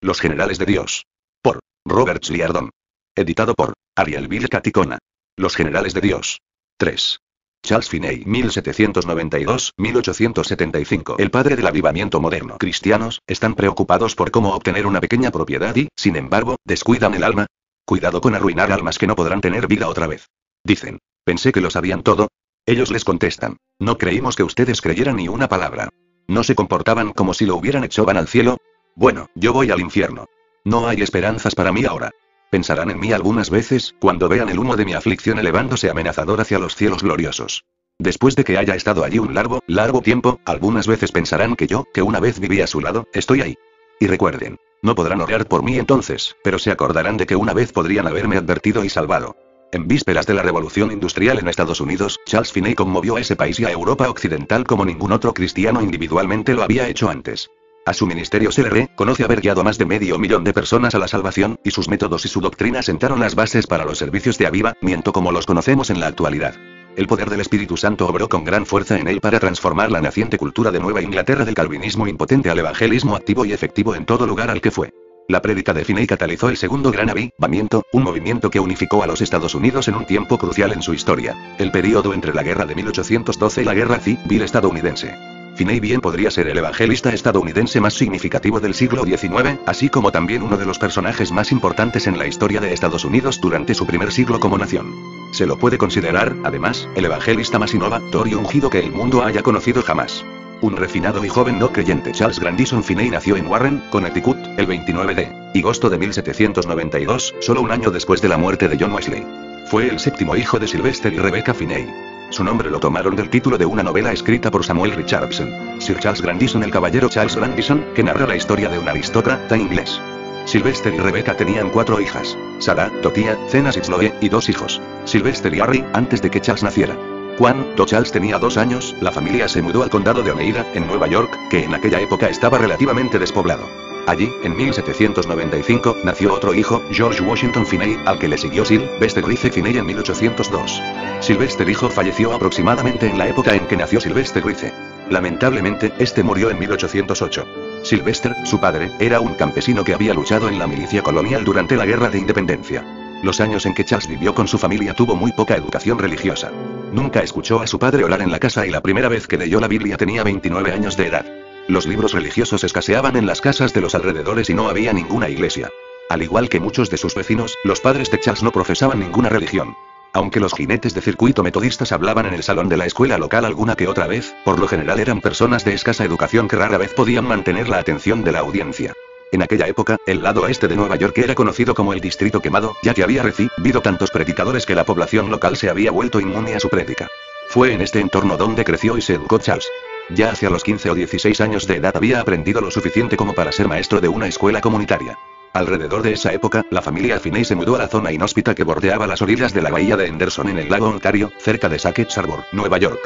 Los generales de Dios. Por Robert Liardon. Editado por Ariel Bill Caticona. Los generales de Dios. 3. Charles Finney, 1792-1875. El padre del avivamiento moderno. Cristianos, están preocupados por cómo obtener una pequeña propiedad y, sin embargo, descuidan el alma. Cuidado con arruinar almas que no podrán tener vida otra vez. Dicen, pensé que lo sabían todo. Ellos les contestan, no creímos que ustedes creyeran ni una palabra. ¿No se comportaban como si lo hubieran hecho? ¿Van al cielo? Bueno, yo voy al infierno. No hay esperanzas para mí ahora. Pensarán en mí algunas veces, cuando vean el humo de mi aflicción elevándose amenazador hacia los cielos gloriosos. Después de que haya estado allí un largo, largo tiempo, algunas veces pensarán que yo, que una vez viví a su lado, estoy ahí. Y recuerden, no podrán orar por mí entonces, pero se acordarán de que una vez podrían haberme advertido y salvado. En vísperas de la Revolución Industrial en Estados Unidos, Charles Finney conmovió a ese país y a Europa Occidental como ningún otro cristiano individualmente lo había hecho antes. A su ministerio se le reconoce haber guiado a más de 500.000 de personas a la salvación, y sus métodos y su doctrina sentaron las bases para los servicios de avivamiento como los conocemos en la actualidad. El poder del Espíritu Santo obró con gran fuerza en él para transformar la naciente cultura de Nueva Inglaterra del calvinismo impotente al evangelismo activo y efectivo en todo lugar al que fue. La prédica de Finney catalizó el segundo gran avivamiento, un movimiento que unificó a los Estados Unidos en un tiempo crucial en su historia, el período entre la guerra de 1812 y la guerra civil estadounidense. Finney bien podría ser el evangelista estadounidense más significativo del siglo XIX, así como también uno de los personajes más importantes en la historia de Estados Unidos durante su primer siglo como nación. Se lo puede considerar, además, el evangelista más innovador y ungido que el mundo haya conocido jamás. Un refinado y joven no creyente, Charles Grandison Finney nació en Warren, Connecticut, el 29 de agosto de 1792, solo un año después de la muerte de John Wesley. Fue el séptimo hijo de Sylvester y Rebecca Finney. Su nombre lo tomaron del título de una novela escrita por Samuel Richardson, Sir Charles Grandison, el caballero Charles Grandison, que narra la historia de un aristócrata inglés. Sylvester y Rebecca tenían 4 hijas: Sarah, Totia, Zenas y Chloe, y 2 hijos, Sylvester y Harry, antes de que Charles naciera. Cuando Charles tenía 2 años, la familia se mudó al condado de Oneida, en Nueva York, que en aquella época estaba relativamente despoblado. Allí, en 1795, nació otro hijo, George Washington Finney, al que le siguió Sylvester Rice Finney en 1802. Sylvester hijo falleció aproximadamente en la época en que nació Sylvester Rice. Lamentablemente, este murió en 1808. Sylvester, su padre, era un campesino que había luchado en la milicia colonial durante la Guerra de Independencia. Los años en que Charles vivió con su familia tuvo muy poca educación religiosa. Nunca escuchó a su padre orar en la casa y la primera vez que leyó la Biblia tenía 29 años de edad. Los libros religiosos escaseaban en las casas de los alrededores y no había ninguna iglesia. Al igual que muchos de sus vecinos, los padres de Charles no profesaban ninguna religión. Aunque los jinetes de circuito metodistas hablaban en el salón de la escuela local alguna que otra vez, por lo general eran personas de escasa educación que rara vez podían mantener la atención de la audiencia. En aquella época, el lado oeste de Nueva York era conocido como el Distrito Quemado, ya que había recibido tantos predicadores que la población local se había vuelto inmune a su prédica. Fue en este entorno donde creció y se educó Charles. Ya hacia los 15 o 16 años de edad había aprendido lo suficiente como para ser maestro de una escuela comunitaria. Alrededor de esa época, la familia Finney se mudó a la zona inhóspita que bordeaba las orillas de la bahía de Henderson en el lago Ontario, cerca de Sackett Harbor, Nueva York.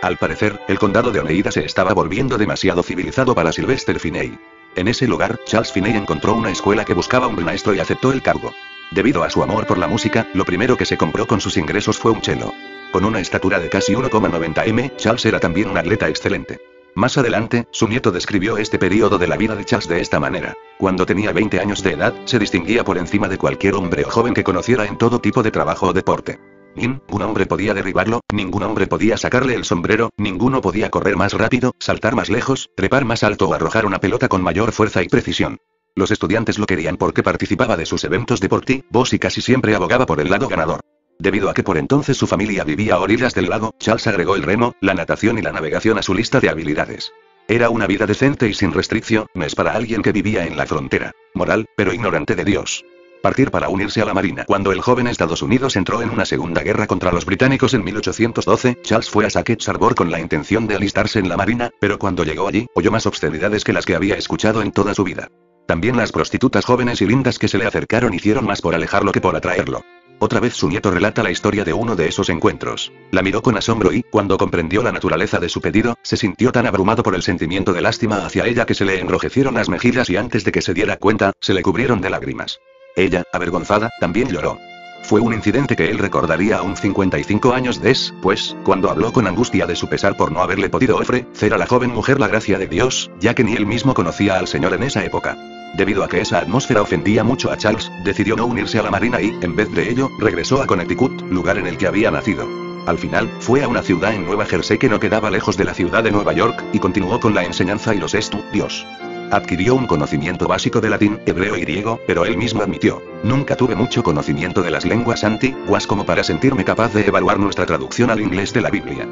Al parecer, el condado de Oneida se estaba volviendo demasiado civilizado para Sylvester Finney. En ese lugar, Charles Finney encontró una escuela que buscaba un maestro y aceptó el cargo. Debido a su amor por la música, lo primero que se compró con sus ingresos fue un cello. Con una estatura de casi 1,90 m, Charles era también un atleta excelente. Más adelante, su nieto describió este periodo de la vida de Charles de esta manera. Cuando tenía 20 años de edad, se distinguía por encima de cualquier hombre o joven que conociera en todo tipo de trabajo o deporte. Ningún hombre podía derribarlo, ningún hombre podía sacarle el sombrero, ninguno podía correr más rápido, saltar más lejos, trepar más alto o arrojar una pelota con mayor fuerza y precisión. Los estudiantes lo querían porque participaba de sus eventos deportivos y casi siempre abogaba por el lado ganador. Debido a que por entonces su familia vivía a orillas del lago, Charles agregó el remo, la natación y la navegación a su lista de habilidades. Era una vida decente y sin restricciones para alguien que vivía en la frontera, moral, pero ignorante de Dios. Partir para unirse a la Marina. Cuando el joven Estados Unidos entró en una segunda guerra contra los británicos en 1812, Charles fue a Sackett Harbor con la intención de alistarse en la Marina, pero cuando llegó allí, oyó más obscenidades que las que había escuchado en toda su vida. También las prostitutas jóvenes y lindas que se le acercaron hicieron más por alejarlo que por atraerlo. Otra vez su nieto relata la historia de uno de esos encuentros. La miró con asombro y, cuando comprendió la naturaleza de su pedido, se sintió tan abrumado por el sentimiento de lástima hacia ella que se le enrojecieron las mejillas y antes de que se diera cuenta, se le cubrieron de lágrimas. Ella, avergonzada, también lloró. Fue un incidente que él recordaría aún 55 años después, cuando habló con angustia de su pesar por no haberle podido ofrecer a la joven mujer la gracia de Dios, ya que ni él mismo conocía al Señor en esa época. Debido a que esa atmósfera ofendía mucho a Charles, decidió no unirse a la marina y, en vez de ello, regresó a Connecticut, lugar en el que había nacido. Al final, fue a una ciudad en Nueva Jersey que no quedaba lejos de la ciudad de Nueva York, y continuó con la enseñanza y los estudios. Adquirió un conocimiento básico de latín, hebreo y griego, pero él mismo admitió: nunca tuve mucho conocimiento de las lenguas antiguas como para sentirme capaz de evaluar nuestra traducción al inglés de la Biblia.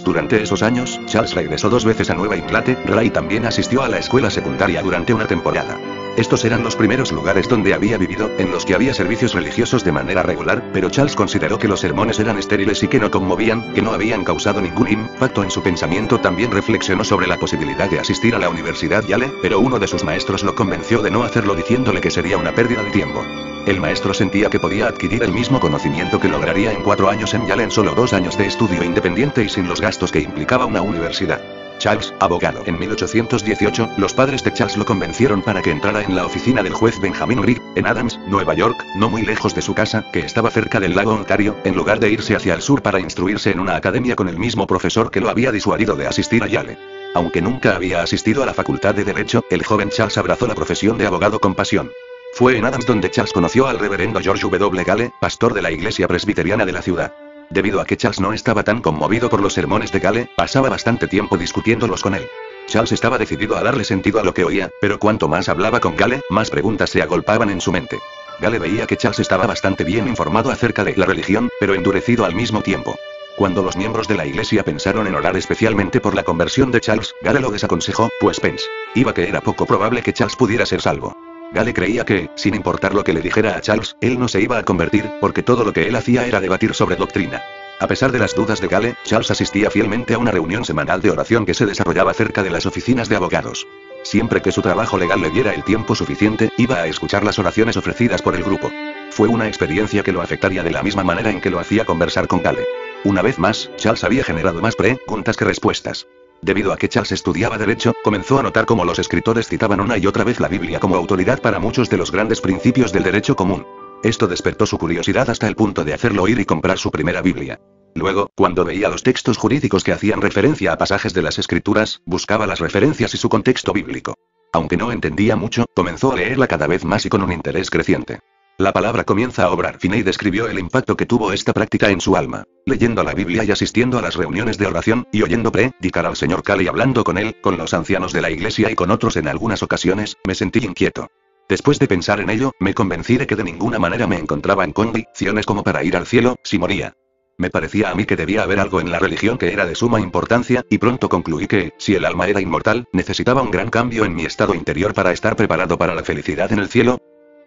Durante esos años, Charles regresó 2 veces a Nueva Inglaterra y también asistió a la escuela secundaria durante una temporada. Estos eran los primeros lugares donde había vivido, en los que había servicios religiosos de manera regular, pero Charles consideró que los sermones eran estériles y que no conmovían, que no habían causado ningún impacto en su pensamiento. También reflexionó sobre la posibilidad de asistir a la Universidad Yale, pero uno de sus maestros lo convenció de no hacerlo diciéndole que sería una pérdida de tiempo. El maestro sentía que podía adquirir el mismo conocimiento que lograría en 4 años en Yale en solo 2 años de estudio independiente y sin los gastos que implicaba una universidad. Charles, abogado. En 1818, los padres de Charles lo convencieron para que entrara en la oficina del juez Benjamin Grigg, en Adams, Nueva York, no muy lejos de su casa, que estaba cerca del lago Ontario, en lugar de irse hacia el sur para instruirse en una academia con el mismo profesor que lo había disuadido de asistir a Yale. Aunque nunca había asistido a la facultad de Derecho, el joven Charles abrazó la profesión de abogado con pasión. Fue en Adams donde Charles conoció al reverendo George W. Gale, pastor de la iglesia presbiteriana de la ciudad. Debido a que Charles no estaba tan conmovido por los sermones de Gale, pasaba bastante tiempo discutiéndolos con él. Charles estaba decidido a darle sentido a lo que oía, pero cuanto más hablaba con Gale, más preguntas se agolpaban en su mente. Gale veía que Charles estaba bastante bien informado acerca de la religión, pero endurecido al mismo tiempo. Cuando los miembros de la iglesia pensaron en orar especialmente por la conversión de Charles, Gale lo desaconsejó, pues pensaba que era poco probable que Charles pudiera ser salvo. Gale creía que, sin importar lo que le dijera a Charles, él no se iba a convertir, porque todo lo que él hacía era debatir sobre doctrina. A pesar de las dudas de Gale, Charles asistía fielmente a una reunión semanal de oración que se desarrollaba cerca de las oficinas de abogados. Siempre que su trabajo legal le diera el tiempo suficiente, iba a escuchar las oraciones ofrecidas por el grupo. Fue una experiencia que lo afectaría de la misma manera en que lo hacía conversar con Gale. Una vez más, Charles había generado más preguntas que respuestas. Debido a que Charles estudiaba Derecho, comenzó a notar cómo los escritores citaban una y otra vez la Biblia como autoridad para muchos de los grandes principios del derecho común. Esto despertó su curiosidad hasta el punto de hacerlo ir y comprar su primera Biblia. Luego, cuando veía los textos jurídicos que hacían referencia a pasajes de las Escrituras, buscaba las referencias y su contexto bíblico. Aunque no entendía mucho, comenzó a leerla cada vez más y con un interés creciente. La palabra comienza a obrar. Finney describió el impacto que tuvo esta práctica en su alma. Leyendo la Biblia y asistiendo a las reuniones de oración, y oyendo predicar al Sr. Cale y hablando con él, con los ancianos de la iglesia y con otros en algunas ocasiones, me sentí inquieto. Después de pensar en ello, me convencí de que de ninguna manera me encontraba en condiciones como para ir al cielo, si moría. Me parecía a mí que debía haber algo en la religión que era de suma importancia, y pronto concluí que, si el alma era inmortal, necesitaba un gran cambio en mi estado interior para estar preparado para la felicidad en el cielo.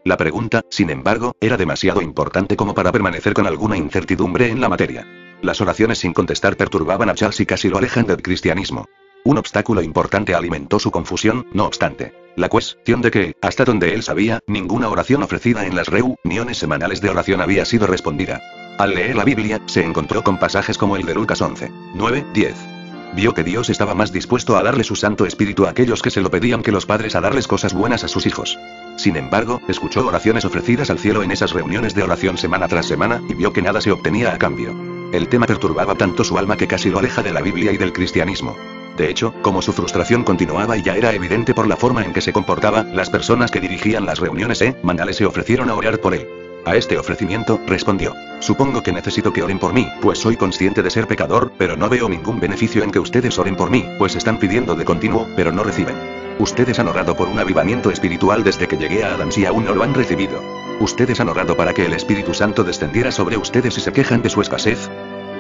La pregunta, sin embargo, era demasiado importante como para permanecer con alguna incertidumbre en la materia. Las oraciones sin contestar perturbaban a Charles y casi lo alejan del cristianismo. Un obstáculo importante alimentó su confusión, no obstante. La cuestión de que, hasta donde él sabía, ninguna oración ofrecida en las reuniones semanales de oración había sido respondida. Al leer la Biblia, se encontró con pasajes como el de Lucas 11, 9, 10. Vio que Dios estaba más dispuesto a darle su Santo Espíritu a aquellos que se lo pedían que los padres a darles cosas buenas a sus hijos. Sin embargo, escuchó oraciones ofrecidas al cielo en esas reuniones de oración semana tras semana, y vio que nada se obtenía a cambio. El tema perturbaba tanto su alma que casi lo aleja de la Biblia y del cristianismo. De hecho, como su frustración continuaba y ya era evidente por la forma en que se comportaba, las personas que dirigían las reuniones semanales se ofrecieron a orar por él. A este ofrecimiento, respondió: supongo que necesito que oren por mí, pues soy consciente de ser pecador, pero no veo ningún beneficio en que ustedes oren por mí, pues están pidiendo de continuo, pero no reciben. Ustedes han orado por un avivamiento espiritual desde que llegué a Adams y aún no lo han recibido. Ustedes han orado para que el Espíritu Santo descendiera sobre ustedes y se quejan de su escasez.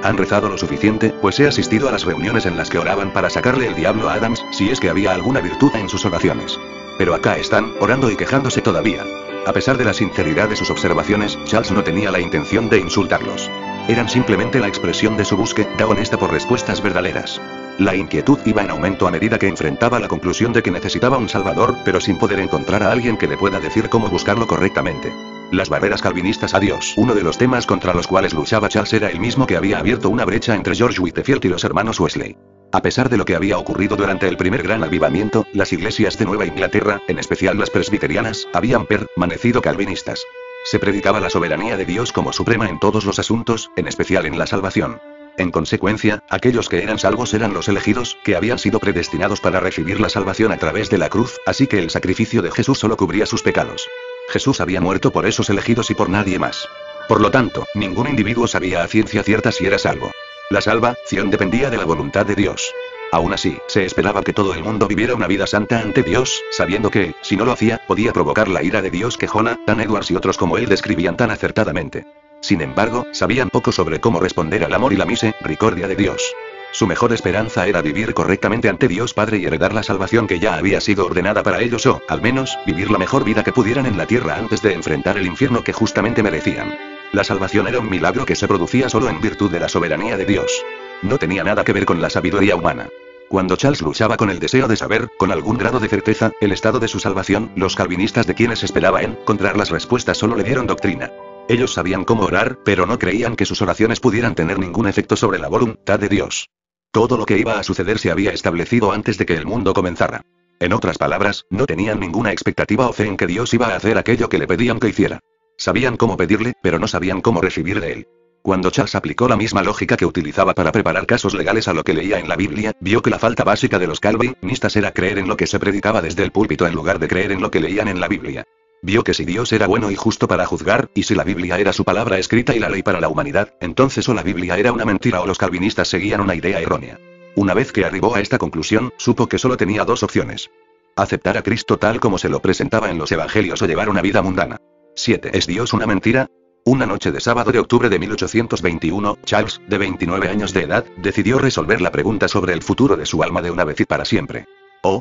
Han rezado lo suficiente, pues he asistido a las reuniones en las que oraban para sacarle el diablo a Adams, si es que había alguna virtud en sus oraciones. Pero acá están, orando y quejándose todavía. A pesar de la sinceridad de sus observaciones, Charles no tenía la intención de insultarlos. Eran simplemente la expresión de su búsqueda honesta por respuestas verdaderas. La inquietud iba en aumento a medida que enfrentaba la conclusión de que necesitaba un salvador, pero sin poder encontrar a alguien que le pueda decir cómo buscarlo correctamente. Las barreras calvinistas a Dios. Uno de los temas contra los cuales luchaba Charles era el mismo que había abierto una brecha entre George Whitefield y los hermanos Wesley. A pesar de lo que había ocurrido durante el primer gran avivamiento, las iglesias de Nueva Inglaterra, en especial las presbiterianas, habían permanecido calvinistas. Se predicaba la soberanía de Dios como suprema en todos los asuntos, en especial en la salvación. En consecuencia, aquellos que eran salvos eran los elegidos, que habían sido predestinados para recibir la salvación a través de la cruz, así que el sacrificio de Jesús solo cubría sus pecados. Jesús había muerto por esos elegidos y por nadie más. Por lo tanto, ningún individuo sabía a ciencia cierta si era salvo. La salvación dependía de la voluntad de Dios. Aún así, se esperaba que todo el mundo viviera una vida santa ante Dios, sabiendo que, si no lo hacía, podía provocar la ira de Dios que Jonathan Edwards y otros como él describían tan acertadamente. Sin embargo, sabían poco sobre cómo responder al amor y la misericordia de Dios. Su mejor esperanza era vivir correctamente ante Dios Padre y heredar la salvación que ya había sido ordenada para ellos o, al menos, vivir la mejor vida que pudieran en la tierra antes de enfrentar el infierno que justamente merecían. La salvación era un milagro que se producía solo en virtud de la soberanía de Dios. No tenía nada que ver con la sabiduría humana. Cuando Charles luchaba con el deseo de saber, con algún grado de certeza, el estado de su salvación, los calvinistas de quienes esperaba encontrar las respuestas solo le dieron doctrina. Ellos sabían cómo orar, pero no creían que sus oraciones pudieran tener ningún efecto sobre la voluntad de Dios. Todo lo que iba a suceder se había establecido antes de que el mundo comenzara. En otras palabras, no tenían ninguna expectativa o fe en que Dios iba a hacer aquello que le pedían que hiciera. Sabían cómo pedirle, pero no sabían cómo recibir de él. Cuando Charles aplicó la misma lógica que utilizaba para preparar casos legales a lo que leía en la Biblia, vio que la falta básica de los calvinistas era creer en lo que se predicaba desde el púlpito en lugar de creer en lo que leían en la Biblia. Vio que si Dios era bueno y justo para juzgar, y si la Biblia era su palabra escrita y la ley para la humanidad, entonces o la Biblia era una mentira o los calvinistas seguían una idea errónea. Una vez que arribó a esta conclusión, supo que solo tenía dos opciones. Aceptar a Cristo tal como se lo presentaba en los evangelios o llevar una vida mundana. 7. ¿Es Dios una mentira? Una noche de sábado de octubre de 1821, Charles, de 29 años de edad, decidió resolver la pregunta sobre el futuro de su alma de una vez y para siempre.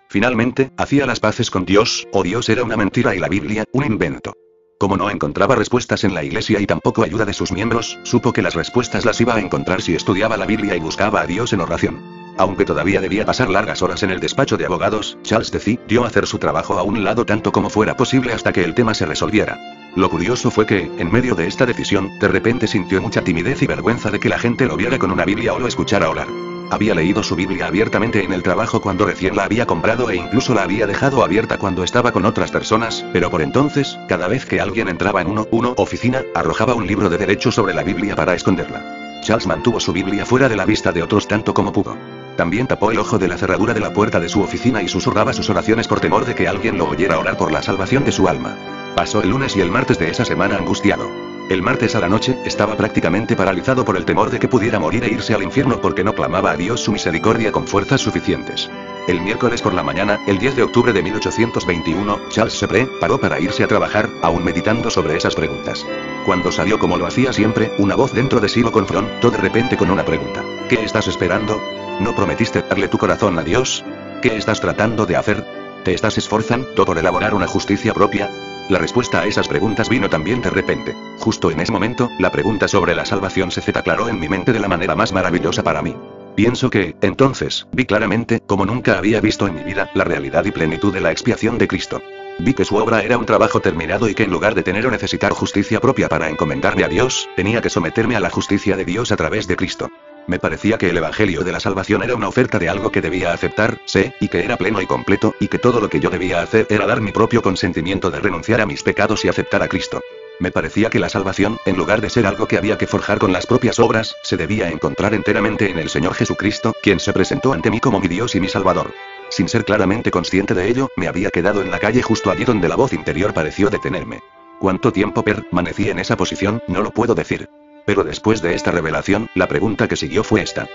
Finalmente, hacía las paces con Dios, o Dios era una mentira y la Biblia, un invento. Como no encontraba respuestas en la iglesia y tampoco ayuda de sus miembros, supo que las respuestas las iba a encontrar si estudiaba la Biblia y buscaba a Dios en oración. Aunque todavía debía pasar largas horas en el despacho de abogados, Charles decidió hacer su trabajo a un lado tanto como fuera posible hasta que el tema se resolviera. Lo curioso fue que, en medio de esta decisión, de repente sintió mucha timidez y vergüenza de que la gente lo viera con una Biblia o lo escuchara orar. Había leído su Biblia abiertamente en el trabajo cuando recién la había comprado e incluso la había dejado abierta cuando estaba con otras personas, pero por entonces, cada vez que alguien entraba en una oficina, arrojaba un libro de derecho sobre la Biblia para esconderla. Charles mantuvo su Biblia fuera de la vista de otros tanto como pudo. También tapó el ojo de la cerradura de la puerta de su oficina y susurraba sus oraciones por temor de que alguien lo oyera orar por la salvación de su alma. Pasó el lunes y el martes de esa semana angustiado. El martes a la noche, estaba prácticamente paralizado por el temor de que pudiera morir e irse al infierno porque no clamaba a Dios su misericordia con fuerzas suficientes. El miércoles por la mañana, el 10 de octubre de 1821, Charles se preparó para irse a trabajar, aún meditando sobre esas preguntas. Cuando salió como lo hacía siempre, una voz dentro de sí lo confrontó de repente con una pregunta. ¿Qué estás esperando? ¿No prometiste darle tu corazón a Dios? ¿Qué estás tratando de hacer? ¿Te estás esforzando por elaborar una justicia propia? La respuesta a esas preguntas vino también de repente. Justo en ese momento, la pregunta sobre la salvación se aclaró en mi mente de la manera más maravillosa para mí. Pienso que, entonces, vi claramente, como nunca había visto en mi vida, la realidad y plenitud de la expiación de Cristo. Vi que su obra era un trabajo terminado y que en lugar de tener o necesitar justicia propia para encomendarme a Dios, tenía que someterme a la justicia de Dios a través de Cristo. Me parecía que el evangelio de la salvación era una oferta de algo que debía aceptar, y que era pleno y completo, y que todo lo que yo debía hacer era dar mi propio consentimiento de renunciar a mis pecados y aceptar a Cristo. Me parecía que la salvación, en lugar de ser algo que había que forjar con las propias obras, se debía encontrar enteramente en el Señor Jesucristo, quien se presentó ante mí como mi Dios y mi Salvador. Sin ser claramente consciente de ello, me había quedado en la calle justo allí donde la voz interior pareció detenerme. ¿Cuánto tiempo permanecí en esa posición? No lo puedo decir. Pero después de esta revelación, la pregunta que siguió fue esta.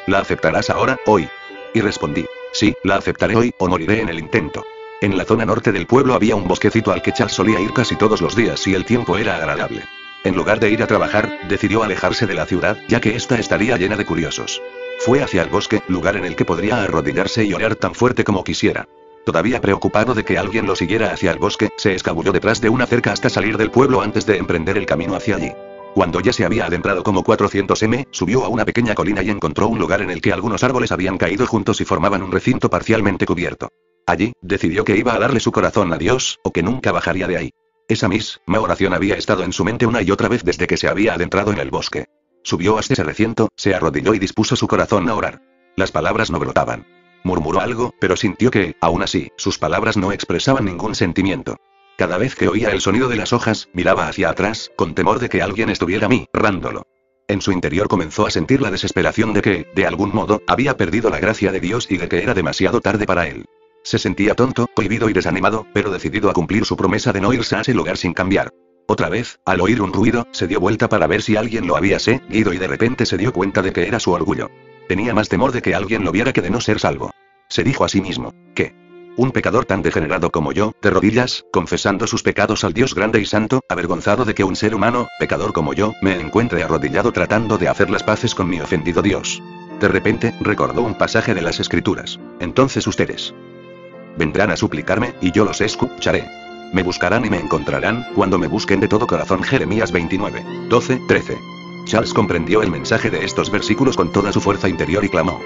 ¿La aceptarás ahora, hoy? Y respondí, sí, la aceptaré hoy, o moriré en el intento. En la zona norte del pueblo había un bosquecito al que Charles solía ir casi todos los días si el tiempo era agradable. En lugar de ir a trabajar, decidió alejarse de la ciudad, ya que ésta estaría llena de curiosos. Fue hacia el bosque, lugar en el que podría arrodillarse y orar tan fuerte como quisiera. Todavía preocupado de que alguien lo siguiera hacia el bosque, se escabulló detrás de una cerca hasta salir del pueblo antes de emprender el camino hacia allí. Cuando ya se había adentrado como 400 m, subió a una pequeña colina y encontró un lugar en el que algunos árboles habían caído juntos y formaban un recinto parcialmente cubierto. Allí, decidió que iba a darle su corazón a Dios, o que nunca bajaría de ahí. Esa misma oración había estado en su mente una y otra vez desde que se había adentrado en el bosque. Subió hasta ese recinto, se arrodilló y dispuso su corazón a orar. Las palabras no brotaban. Murmuró algo, pero sintió que, aún así, sus palabras no expresaban ningún sentimiento. Cada vez que oía el sonido de las hojas, miraba hacia atrás, con temor de que alguien estuviera mirándolo. En su interior comenzó a sentir la desesperación de que, de algún modo, había perdido la gracia de Dios y de que era demasiado tarde para él. Se sentía tonto, cohibido y desanimado, pero decidido a cumplir su promesa de no irse a ese lugar sin cambiar. Otra vez, al oír un ruido, se dio vuelta para ver si alguien lo había seguido y de repente se dio cuenta de que era su orgullo. Tenía más temor de que alguien lo viera que de no ser salvo. Se dijo a sí mismo, ¿qué? Un pecador tan degenerado como yo, de rodillas, confesando sus pecados al Dios grande y santo, avergonzado de que un ser humano, pecador como yo, me encuentre arrodillado tratando de hacer las paces con mi ofendido Dios. De repente, recordó un pasaje de las Escrituras. Entonces ustedes vendrán a suplicarme, y yo los escucharé. Me buscarán y me encontrarán, cuando me busquen de todo corazón. Jeremías 29, 12, 13. Charles comprendió el mensaje de estos versículos con toda su fuerza interior y clamó: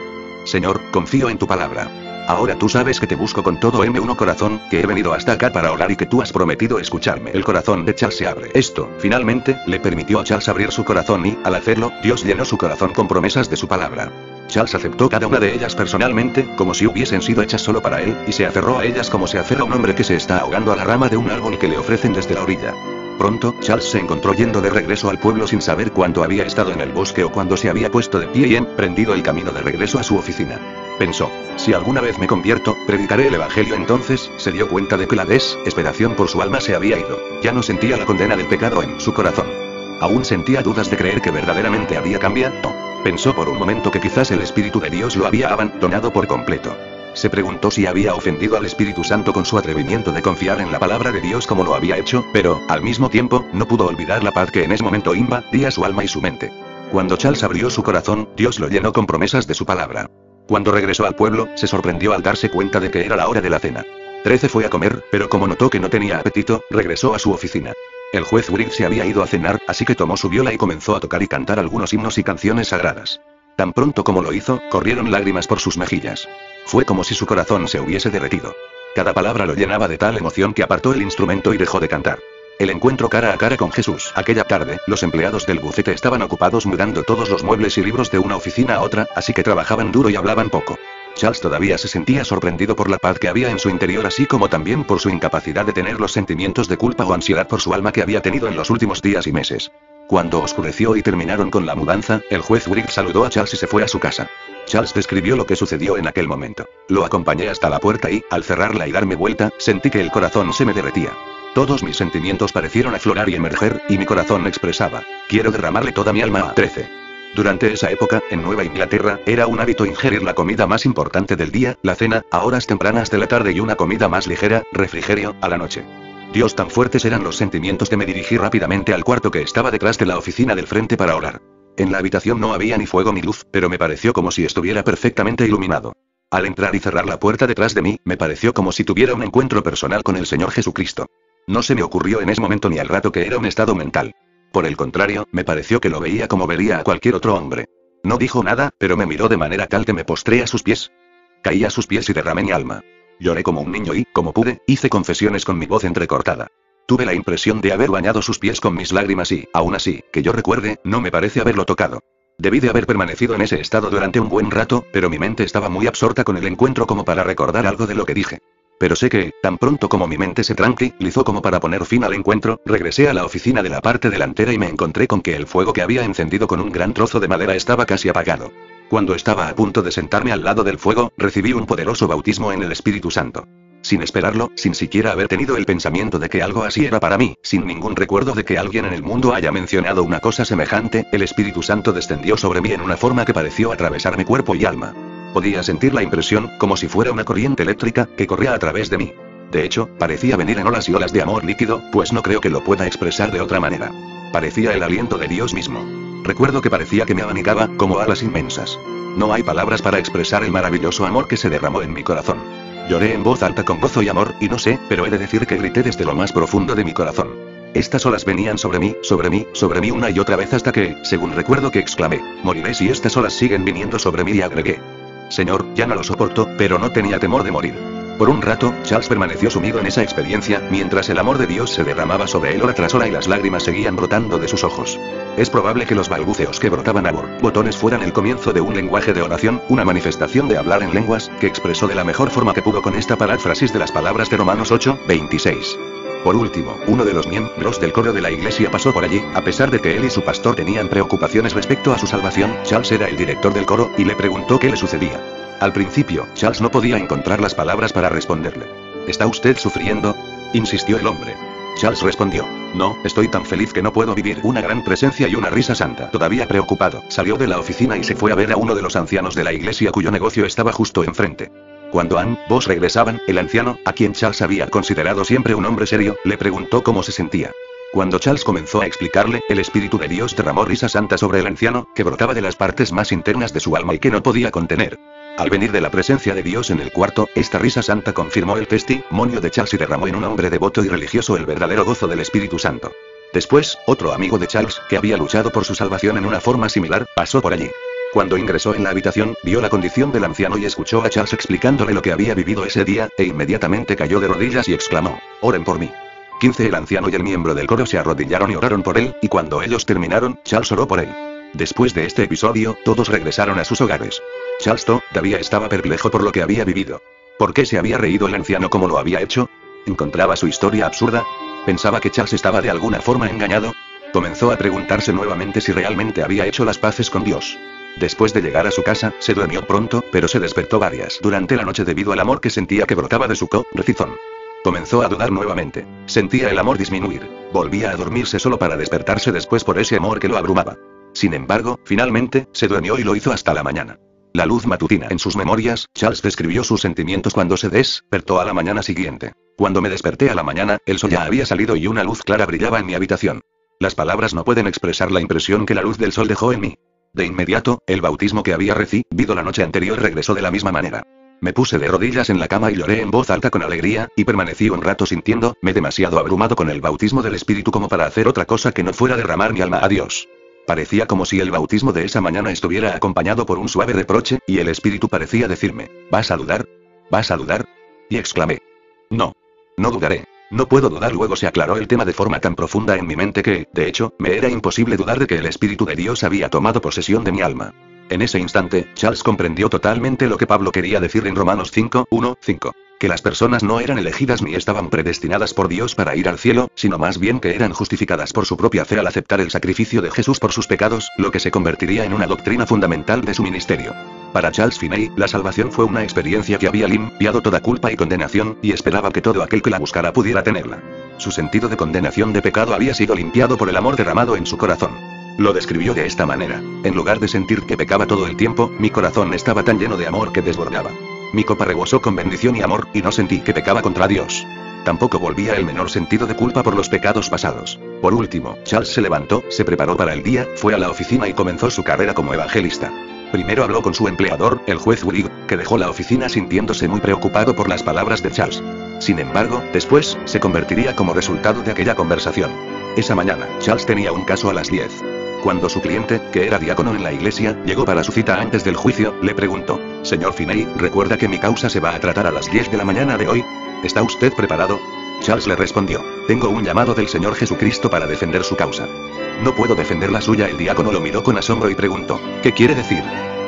Señor, confío en tu palabra. Ahora tú sabes que te busco con todo mi corazón, que he venido hasta acá para orar y que tú has prometido escucharme. El corazón de Charles se abre. Esto, finalmente, le permitió a Charles abrir su corazón y, al hacerlo, Dios llenó su corazón con promesas de su palabra. Charles aceptó cada una de ellas personalmente, como si hubiesen sido hechas solo para él, y se aferró a ellas como se aferra un hombre que se está ahogando a la rama de un árbol que le ofrecen desde la orilla. Pronto, Charles se encontró yendo de regreso al pueblo sin saber cuánto había estado en el bosque o cuándo se había puesto de pie y emprendido el camino de regreso a su oficina. Pensó: si alguna vez me convierto, predicaré el evangelio. Entonces, se dio cuenta de que la desesperación por su alma se había ido. Ya no sentía la condena del pecado en su corazón. Aún sentía dudas de creer que verdaderamente había cambiado. Pensó por un momento que quizás el Espíritu de Dios lo había abandonado por completo. Se preguntó si había ofendido al Espíritu Santo con su atrevimiento de confiar en la palabra de Dios como lo había hecho, pero, al mismo tiempo, no pudo olvidar la paz que en ese momento invadía su alma y su mente. Cuando Charles abrió su corazón, Dios lo llenó con promesas de su palabra. Cuando regresó al pueblo, se sorprendió al darse cuenta de que era la hora de la cena. 13 fue a comer, pero como notó que no tenía apetito, regresó a su oficina. El juez Wright se había ido a cenar, así que tomó su viola y comenzó a tocar y cantar algunos himnos y canciones sagradas. Tan pronto como lo hizo, corrieron lágrimas por sus mejillas. Fue como si su corazón se hubiese derretido. Cada palabra lo llenaba de tal emoción que apartó el instrumento y dejó de cantar. El encuentro cara a cara con Jesús. Aquella tarde, los empleados del bufete estaban ocupados mudando todos los muebles y libros de una oficina a otra, así que trabajaban duro y hablaban poco. Charles todavía se sentía sorprendido por la paz que había en su interior, así como también por su incapacidad de tener los sentimientos de culpa o ansiedad por su alma que había tenido en los últimos días y meses. Cuando oscureció y terminaron con la mudanza, el juez Wright saludó a Charles y se fue a su casa. Charles describió lo que sucedió en aquel momento. Lo acompañé hasta la puerta y, al cerrarla y darme vuelta, sentí que el corazón se me derretía. Todos mis sentimientos parecieron aflorar y emerger, y mi corazón expresaba: quiero derramarle toda mi alma a 13. Durante esa época, en Nueva Inglaterra, era un hábito ingerir la comida más importante del día, la cena, a horas tempranas de la tarde y una comida más ligera, refrigerio, a la noche. Dios, tan fuertes eran los sentimientos que me dirigí rápidamente al cuarto que estaba detrás de la oficina del frente para orar. En la habitación no había ni fuego ni luz, pero me pareció como si estuviera perfectamente iluminado. Al entrar y cerrar la puerta detrás de mí, me pareció como si tuviera un encuentro personal con el Señor Jesucristo. No se me ocurrió en ese momento ni al rato que era un estado mental. Por el contrario, me pareció que lo veía como vería a cualquier otro hombre. No dijo nada, pero me miró de manera tal que me postré a sus pies. Caí a sus pies y derramé mi alma. Lloré como un niño y, como pude, hice confesiones con mi voz entrecortada. Tuve la impresión de haber bañado sus pies con mis lágrimas y, aún así, que yo recuerde, no me parece haberlo tocado. Debí de haber permanecido en ese estado durante un buen rato, pero mi mente estaba muy absorta con el encuentro como para recordar algo de lo que dije. Pero sé que, tan pronto como mi mente se tranquilizó como para poner fin al encuentro, regresé a la oficina de la parte delantera y me encontré con que el fuego que había encendido con un gran trozo de madera estaba casi apagado. Cuando estaba a punto de sentarme al lado del fuego, recibí un poderoso bautismo en el Espíritu Santo. Sin esperarlo, sin siquiera haber tenido el pensamiento de que algo así era para mí, sin ningún recuerdo de que alguien en el mundo haya mencionado una cosa semejante, el Espíritu Santo descendió sobre mí en una forma que pareció atravesar mi cuerpo y alma. Podía sentir la impresión, como si fuera una corriente eléctrica, que corría a través de mí. De hecho, parecía venir en olas y olas de amor líquido, pues no creo que lo pueda expresar de otra manera. Parecía el aliento de Dios mismo. Recuerdo que parecía que me abanicaba, como alas inmensas. No hay palabras para expresar el maravilloso amor que se derramó en mi corazón. Lloré en voz alta con gozo y amor, y no sé, pero he de decir que grité desde lo más profundo de mi corazón. Estas olas venían sobre mí, sobre mí, sobre mí una y otra vez hasta que, según recuerdo que exclamé: moriré si estas olas siguen viniendo sobre mí, y agregué: Señor, ya no lo soporto, pero no tenía temor de morir. Por un rato, Charles permaneció sumido en esa experiencia, mientras el amor de Dios se derramaba sobre él hora tras hora y las lágrimas seguían brotando de sus ojos. Es probable que los balbuceos que brotaban a borbotones fueran el comienzo de un lenguaje de oración, una manifestación de hablar en lenguas, que expresó de la mejor forma que pudo con esta paráfrasis de las palabras de Romanos 8:26. Por último, uno de los miembros del coro de la iglesia pasó por allí, a pesar de que él y su pastor tenían preocupaciones respecto a su salvación. Charles era el director del coro, y le preguntó qué le sucedía. Al principio, Charles no podía encontrar las palabras para responderle. ¿Está usted sufriendo?, insistió el hombre. Charles respondió: no, estoy tan feliz que no puedo vivir. Una gran presencia y una risa santa. Todavía preocupado, salió de la oficina y se fue a ver a uno de los ancianos de la iglesia cuyo negocio estaba justo enfrente. Cuando ambos regresaban, el anciano, a quien Charles había considerado siempre un hombre serio, le preguntó cómo se sentía. Cuando Charles comenzó a explicarle, el Espíritu de Dios derramó risa santa sobre el anciano, que brotaba de las partes más internas de su alma y que no podía contener. Al venir de la presencia de Dios en el cuarto, esta risa santa confirmó el testimonio de Charles y derramó en un hombre devoto y religioso el verdadero gozo del Espíritu Santo. Después, otro amigo de Charles, que había luchado por su salvación en una forma similar, pasó por allí. Cuando ingresó en la habitación, vio la condición del anciano y escuchó a Charles explicándole lo que había vivido ese día, e inmediatamente cayó de rodillas y exclamó: «Oren por mí». 15. El anciano y el miembro del coro se arrodillaron y oraron por él, y cuando ellos terminaron, Charles oró por él. Después de este episodio, todos regresaron a sus hogares. Charles todavía estaba perplejo por lo que había vivido. ¿Por qué se había reído el anciano como lo había hecho? ¿Encontraba su historia absurda? ¿Pensaba que Charles estaba de alguna forma engañado? Comenzó a preguntarse nuevamente si realmente había hecho las paces con Dios. Después de llegar a su casa, se durmió pronto, pero se despertó varias durante la noche debido al amor que sentía que brotaba de su corazón. Comenzó a dudar nuevamente. Sentía el amor disminuir. Volvía a dormirse solo para despertarse después por ese amor que lo abrumaba. Sin embargo, finalmente, se durmió y lo hizo hasta la mañana. La luz matutina. En sus memorias, Charles describió sus sentimientos cuando se despertó a la mañana siguiente. Cuando me desperté a la mañana, el sol ya había salido y una luz clara brillaba en mi habitación. Las palabras no pueden expresar la impresión que la luz del sol dejó en mí. De inmediato, el bautismo que había recibido la noche anterior regresó de la misma manera. Me puse de rodillas en la cama y lloré en voz alta con alegría, y permanecí un rato sintiéndome demasiado abrumado con el bautismo del Espíritu como para hacer otra cosa que no fuera derramar mi alma a Dios. Parecía como si el bautismo de esa mañana estuviera acompañado por un suave reproche, y el Espíritu parecía decirme: ¿vas a dudar? ¿Vas a dudar? Y exclamé: no. No dudaré. No puedo dudar. Luego se aclaró el tema de forma tan profunda en mi mente que, de hecho, me era imposible dudar de que el Espíritu de Dios había tomado posesión de mi alma. En ese instante, Charles comprendió totalmente lo que Pablo quería decir en Romanos 5:1-5. Que las personas no eran elegidas ni estaban predestinadas por Dios para ir al cielo, sino más bien que eran justificadas por su propia fe al aceptar el sacrificio de Jesús por sus pecados, lo que se convertiría en una doctrina fundamental de su ministerio. Para Charles Finney, la salvación fue una experiencia que había limpiado toda culpa y condenación, y esperaba que todo aquel que la buscara pudiera tenerla. Su sentido de condenación de pecado había sido limpiado por el amor derramado en su corazón. Lo describió de esta manera: en lugar de sentir que pecaba todo el tiempo, mi corazón estaba tan lleno de amor que desbordaba. Mi copa rebosó con bendición y amor, y no sentí que pecaba contra Dios. Tampoco volvía el menor sentido de culpa por los pecados pasados. Por último, Charles se levantó, se preparó para el día, fue a la oficina y comenzó su carrera como evangelista. Primero habló con su empleador, el juez Willig, que dejó la oficina sintiéndose muy preocupado por las palabras de Charles. Sin embargo, después, se convertiría como resultado de aquella conversación. Esa mañana, Charles tenía un caso a las 10. Cuando su cliente, que era diácono en la iglesia, llegó para su cita antes del juicio, le preguntó: «Señor Finney, ¿recuerda que mi causa se va a tratar a las 10 de la mañana de hoy? ¿Está usted preparado?». Charles le respondió: «Tengo un llamado del Señor Jesucristo para defender su causa». «No puedo defender la suya». El diácono lo miró con asombro y preguntó: «¿Qué quiere decir?».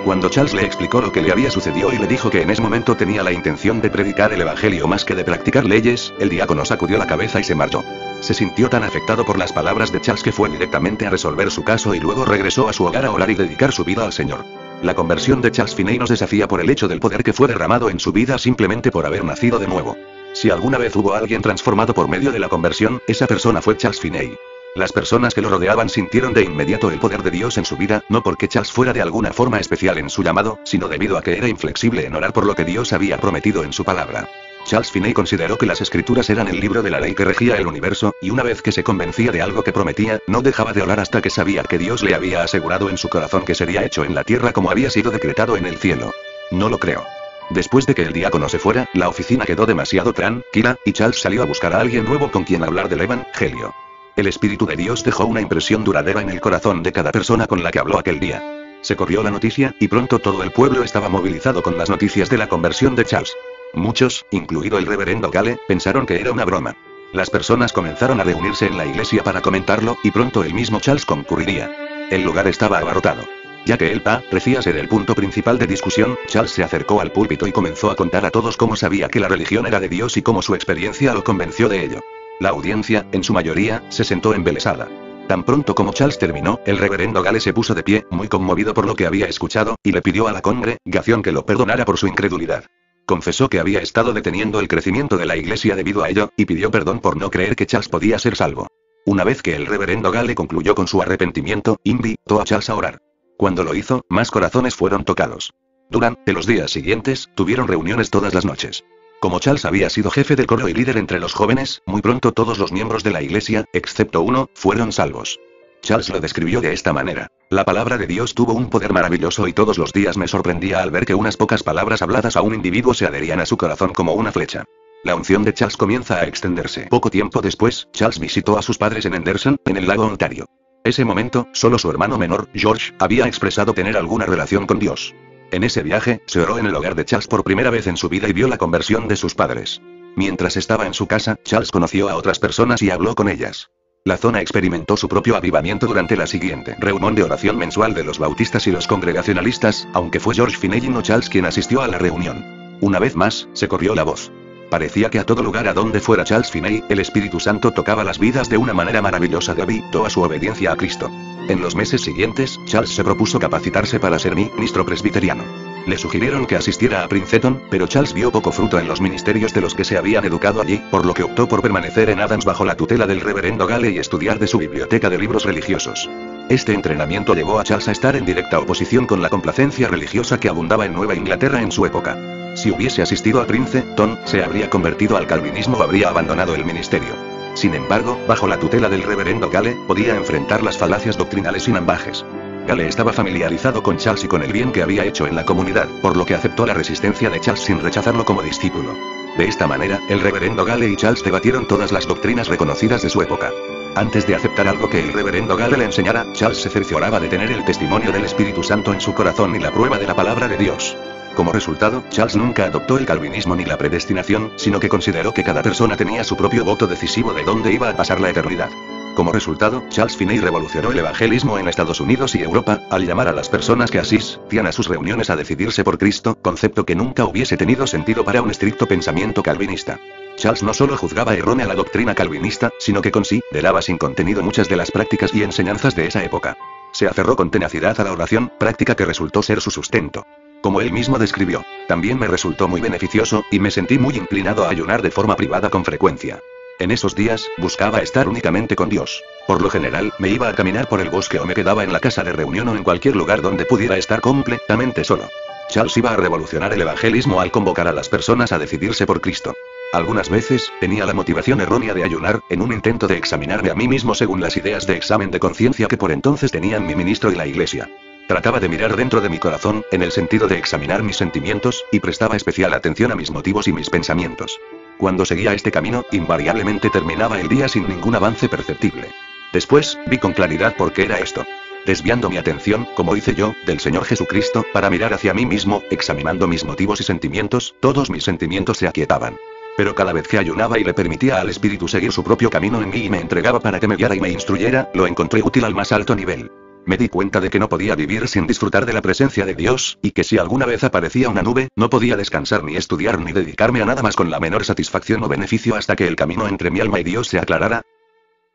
Cuando Charles le explicó lo que le había sucedido y le dijo que en ese momento tenía la intención de predicar el evangelio más que de practicar leyes, el diácono sacudió la cabeza y se marchó. Se sintió tan afectado por las palabras de Charles que fue directamente a resolver su caso y luego regresó a su hogar a orar y dedicar su vida al Señor. La conversión de Charles Finney nos desafía por el hecho del poder que fue derramado en su vida simplemente por haber nacido de nuevo. Si alguna vez hubo alguien transformado por medio de la conversión, esa persona fue Charles Finney. Las personas que lo rodeaban sintieron de inmediato el poder de Dios en su vida, no porque Charles fuera de alguna forma especial en su llamado, sino debido a que era inflexible en orar por lo que Dios había prometido en su palabra. Charles Finney consideró que las escrituras eran el libro de la ley que regía el universo, y una vez que se convencía de algo que prometía, no dejaba de orar hasta que sabía que Dios le había asegurado en su corazón que sería hecho en la tierra como había sido decretado en el cielo. No lo creo. Después de que el diácono se fuera, la oficina quedó demasiado tranquila, y Charles salió a buscar a alguien nuevo con quien hablar del evangelio. El Espíritu de Dios dejó una impresión duradera en el corazón de cada persona con la que habló aquel día. Se corrió la noticia, y pronto todo el pueblo estaba movilizado con las noticias de la conversión de Charles. Muchos, incluido el reverendo Gale, pensaron que era una broma. Las personas comenzaron a reunirse en la iglesia para comentarlo, y pronto el mismo Charles concurriría. El lugar estaba abarrotado. Ya que él parecía ser el punto principal de discusión, Charles se acercó al púlpito y comenzó a contar a todos cómo sabía que la religión era de Dios y cómo su experiencia lo convenció de ello. La audiencia, en su mayoría, se sentó embelesada. Tan pronto como Charles terminó, el reverendo Gale se puso de pie, muy conmovido por lo que había escuchado, y le pidió a la congregación que lo perdonara por su incredulidad. Confesó que había estado deteniendo el crecimiento de la iglesia debido a ello, y pidió perdón por no creer que Charles podía ser salvo. Una vez que el reverendo Gale concluyó con su arrepentimiento, invitó a Charles a orar. Cuando lo hizo, más corazones fueron tocados. Durante los días siguientes, tuvieron reuniones todas las noches. Como Charles había sido jefe del coro y líder entre los jóvenes, muy pronto todos los miembros de la iglesia, excepto uno, fueron salvos. Charles lo describió de esta manera: la palabra de Dios tuvo un poder maravilloso y todos los días me sorprendía al ver que unas pocas palabras habladas a un individuo se adherían a su corazón como una flecha. La unción de Charles comienza a extenderse. Poco tiempo después, Charles visitó a sus padres en Henderson, en el lago Ontario. Ese momento, solo su hermano menor, George, había expresado tener alguna relación con Dios. En ese viaje, se oró en el hogar de Charles por primera vez en su vida y vio la conversión de sus padres. Mientras estaba en su casa, Charles conoció a otras personas y habló con ellas. La zona experimentó su propio avivamiento durante la siguiente reunión de oración mensual de los bautistas y los congregacionalistas, aunque fue George Finney y no Charles quien asistió a la reunión. Una vez más, se corrió la voz. Parecía que a todo lugar a donde fuera Charles Finney, el Espíritu Santo tocaba las vidas de una manera maravillosa debido a su obediencia a Cristo. En los meses siguientes, Charles se propuso capacitarse para ser ministro presbiteriano. Le sugirieron que asistiera a Princeton, pero Charles vio poco fruto en los ministerios de los que se habían educado allí, por lo que optó por permanecer en Adams bajo la tutela del reverendo Gale y estudiar de su biblioteca de libros religiosos. Este entrenamiento llevó a Charles a estar en directa oposición con la complacencia religiosa que abundaba en Nueva Inglaterra en su época. Si hubiese asistido a Princeton, se habría convertido al calvinismo o habría abandonado el ministerio. Sin embargo, bajo la tutela del reverendo Gale, podía enfrentar las falacias doctrinales sin ambajes. Gale estaba familiarizado con Charles y con el bien que había hecho en la comunidad, por lo que aceptó la resistencia de Charles sin rechazarlo como discípulo. De esta manera, el reverendo Gale y Charles debatieron todas las doctrinas reconocidas de su época. Antes de aceptar algo que el reverendo Gale le enseñara, Charles se cercioraba de tener el testimonio del Espíritu Santo en su corazón y la prueba de la palabra de Dios. Como resultado, Charles nunca adoptó el calvinismo ni la predestinación, sino que consideró que cada persona tenía su propio voto decisivo de dónde iba a pasar la eternidad. Como resultado, Charles Finney revolucionó el evangelismo en Estados Unidos y Europa, al llamar a las personas que asistían a sus reuniones a decidirse por Cristo, concepto que nunca hubiese tenido sentido para un estricto pensamiento calvinista. Charles no solo juzgaba errónea la doctrina calvinista, sino que consideraba sin contenido muchas de las prácticas y enseñanzas de esa época. Se aferró con tenacidad a la oración, práctica que resultó ser su sustento. Como él mismo describió, también me resultó muy beneficioso, y me sentí muy inclinado a ayunar de forma privada con frecuencia. En esos días, buscaba estar únicamente con Dios. Por lo general, me iba a caminar por el bosque o me quedaba en la casa de reunión o en cualquier lugar donde pudiera estar completamente solo. Charles iba a revolucionar el evangelismo al convocar a las personas a decidirse por Cristo. Algunas veces, tenía la motivación errónea de ayunar, en un intento de examinarme a mí mismo según las ideas de examen de conciencia que por entonces tenían mi ministro y la iglesia. Trataba de mirar dentro de mi corazón, en el sentido de examinar mis sentimientos, y prestaba especial atención a mis motivos y mis pensamientos. Cuando seguía este camino, invariablemente terminaba el día sin ningún avance perceptible. Después, vi con claridad por qué era esto. Desviando mi atención, como hice yo, del Señor Jesucristo, para mirar hacia mí mismo, examinando mis motivos y sentimientos, todos mis sentimientos se aquietaban. Pero cada vez que ayunaba y le permitía al Espíritu seguir su propio camino en mí y me entregaba para que me guiara y me instruyera, lo encontré útil al más alto nivel. Me di cuenta de que no podía vivir sin disfrutar de la presencia de Dios, y que si alguna vez aparecía una nube, no podía descansar ni estudiar ni dedicarme a nada más con la menor satisfacción o beneficio hasta que el camino entre mi alma y Dios se aclarara.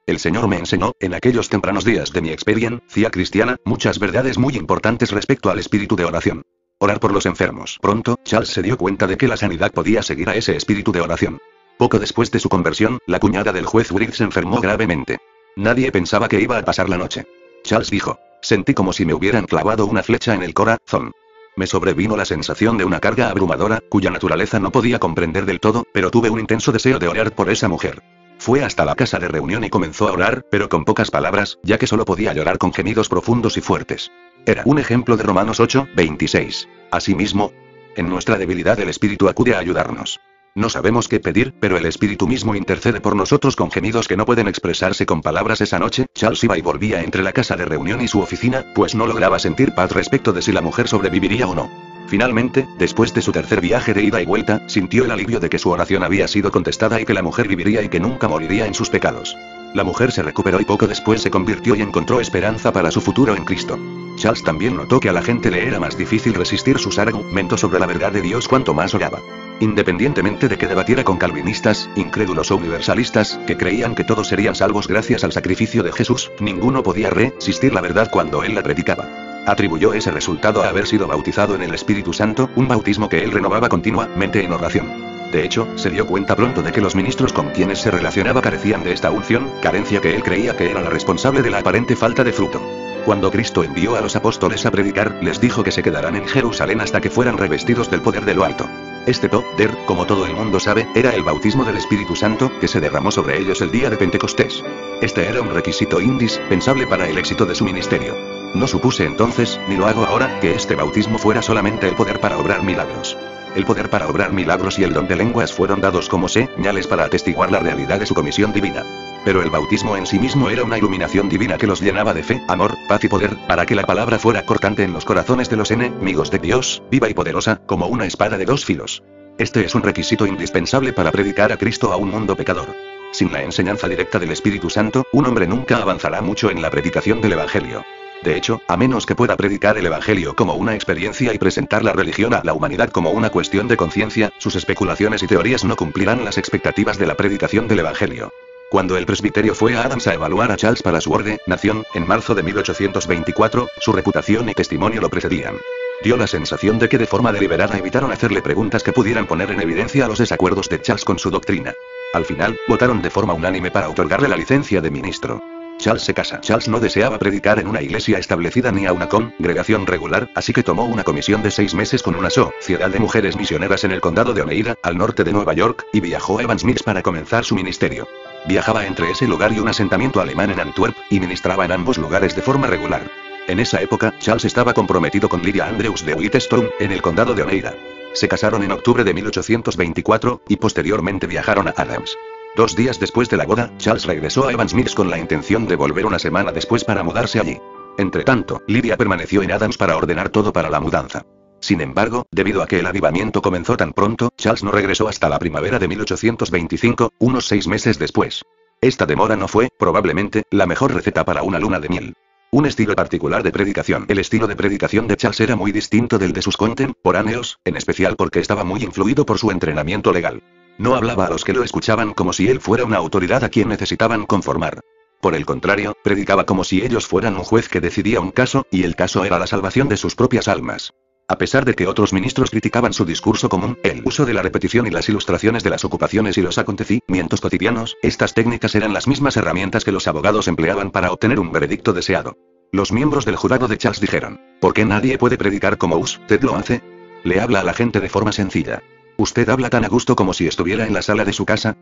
El Señor me enseñó, en aquellos tempranos días de mi experiencia cristiana, muchas verdades muy importantes respecto al espíritu de oración. Orar por los enfermos. Pronto, Charles se dio cuenta de que la sanidad podía seguir a ese espíritu de oración. Poco después de su conversión, la cuñada del juez Wright se enfermó gravemente. Nadie pensaba que iba a pasar la noche. Charles dijo: sentí como si me hubieran clavado una flecha en el corazón. Me sobrevino la sensación de una carga abrumadora, cuya naturaleza no podía comprender del todo, pero tuve un intenso deseo de orar por esa mujer. Fue hasta la casa de reunión y comenzó a orar, pero con pocas palabras, ya que solo podía llorar con gemidos profundos y fuertes. Era un ejemplo de Romanos 8:26. Asimismo, en nuestra debilidad el Espíritu acude a ayudarnos. No sabemos qué pedir, pero el Espíritu mismo intercede por nosotros con gemidos que no pueden expresarse con palabras. Esa noche, Charles iba y volvía entre la casa de reunión y su oficina, pues no lograba sentir paz respecto de si la mujer sobreviviría o no. Finalmente, después de su tercer viaje de ida y vuelta, sintió el alivio de que su oración había sido contestada y que la mujer viviría y que nunca moriría en sus pecados. La mujer se recuperó y poco después se convirtió y encontró esperanza para su futuro en Cristo. Charles también notó que a la gente le era más difícil resistir sus argumentos sobre la verdad de Dios cuanto más oraba. Independientemente de que debatiera con calvinistas, incrédulos o universalistas, que creían que todos serían salvos gracias al sacrificio de Jesús, ninguno podía resistir la verdad cuando él la predicaba. Atribuyó ese resultado a haber sido bautizado en el Espíritu Santo, un bautismo que él renovaba continuamente en oración. De hecho, se dio cuenta pronto de que los ministros con quienes se relacionaba carecían de esta unción, carencia que él creía que era la responsable de la aparente falta de fruto. Cuando Cristo envió a los apóstoles a predicar, les dijo que se quedarán en Jerusalén hasta que fueran revestidos del poder de lo alto. Este poder, como todo el mundo sabe, era el bautismo del Espíritu Santo, que se derramó sobre ellos el día de Pentecostés. Este era un requisito indispensable para el éxito de su ministerio. No supuse entonces, ni lo hago ahora, que este bautismo fuera solamente el poder para obrar milagros. El poder para obrar milagros y el don de lenguas fueron dados como señales para atestiguar la realidad de su comisión divina. Pero el bautismo en sí mismo era una iluminación divina que los llenaba de fe, amor, paz y poder, para que la palabra fuera cortante en los corazones de los enemigos de Dios, viva y poderosa, como una espada de dos filos. Este es un requisito indispensable para predicar a Cristo a un mundo pecador. Sin la enseñanza directa del Espíritu Santo, un hombre nunca avanzará mucho en la predicación del Evangelio. De hecho, a menos que pueda predicar el Evangelio como una experiencia y presentar la religión a la humanidad como una cuestión de conciencia, sus especulaciones y teorías no cumplirán las expectativas de la predicación del Evangelio. Cuando el presbiterio fue a Adams a evaluar a Charles para su ordenación, en marzo de 1824, su reputación y testimonio lo precedían. Dio la sensación de que de forma deliberada evitaron hacerle preguntas que pudieran poner en evidencia los desacuerdos de Charles con su doctrina. Al final, votaron de forma unánime para otorgarle la licencia de ministro. Charles se casa. Charles no deseaba predicar en una iglesia establecida ni a una congregación regular, así que tomó una comisión de 6 meses con una sociedad de mujeres misioneras en el condado de Oneida, al norte de Nueva York, y viajó a Evans Mills para comenzar su ministerio. Viajaba entre ese lugar y un asentamiento alemán en Antwerp, y ministraba en ambos lugares de forma regular. En esa época, Charles estaba comprometido con Lydia Andrews de Whitestone, en el condado de Oneida. Se casaron en octubre de 1824, y posteriormente viajaron a Adams. 2 días después de la boda, Charles regresó a Evans Mills con la intención de volver una semana después para mudarse allí. Entretanto, Lydia permaneció en Adams para ordenar todo para la mudanza. Sin embargo, debido a que el avivamiento comenzó tan pronto, Charles no regresó hasta la primavera de 1825, unos 6 meses después. Esta demora no fue, probablemente, la mejor receta para una luna de miel. Un estilo particular de predicación. El estilo de predicación de Charles era muy distinto del de sus contemporáneos, en especial porque estaba muy influido por su entrenamiento legal. No hablaba a los que lo escuchaban como si él fuera una autoridad a quien necesitaban conformar. Por el contrario, predicaba como si ellos fueran un juez que decidía un caso, y el caso era la salvación de sus propias almas. A pesar de que otros ministros criticaban su discurso común, el uso de la repetición y las ilustraciones de las ocupaciones y los acontecimientos cotidianos, estas técnicas eran las mismas herramientas que los abogados empleaban para obtener un veredicto deseado. Los miembros del jurado de Charles dijeron: ¿por qué nadie puede predicar como usted lo hace? Le habla a la gente de forma sencilla. ¿Usted habla tan a gusto como si estuviera en la sala de su casa?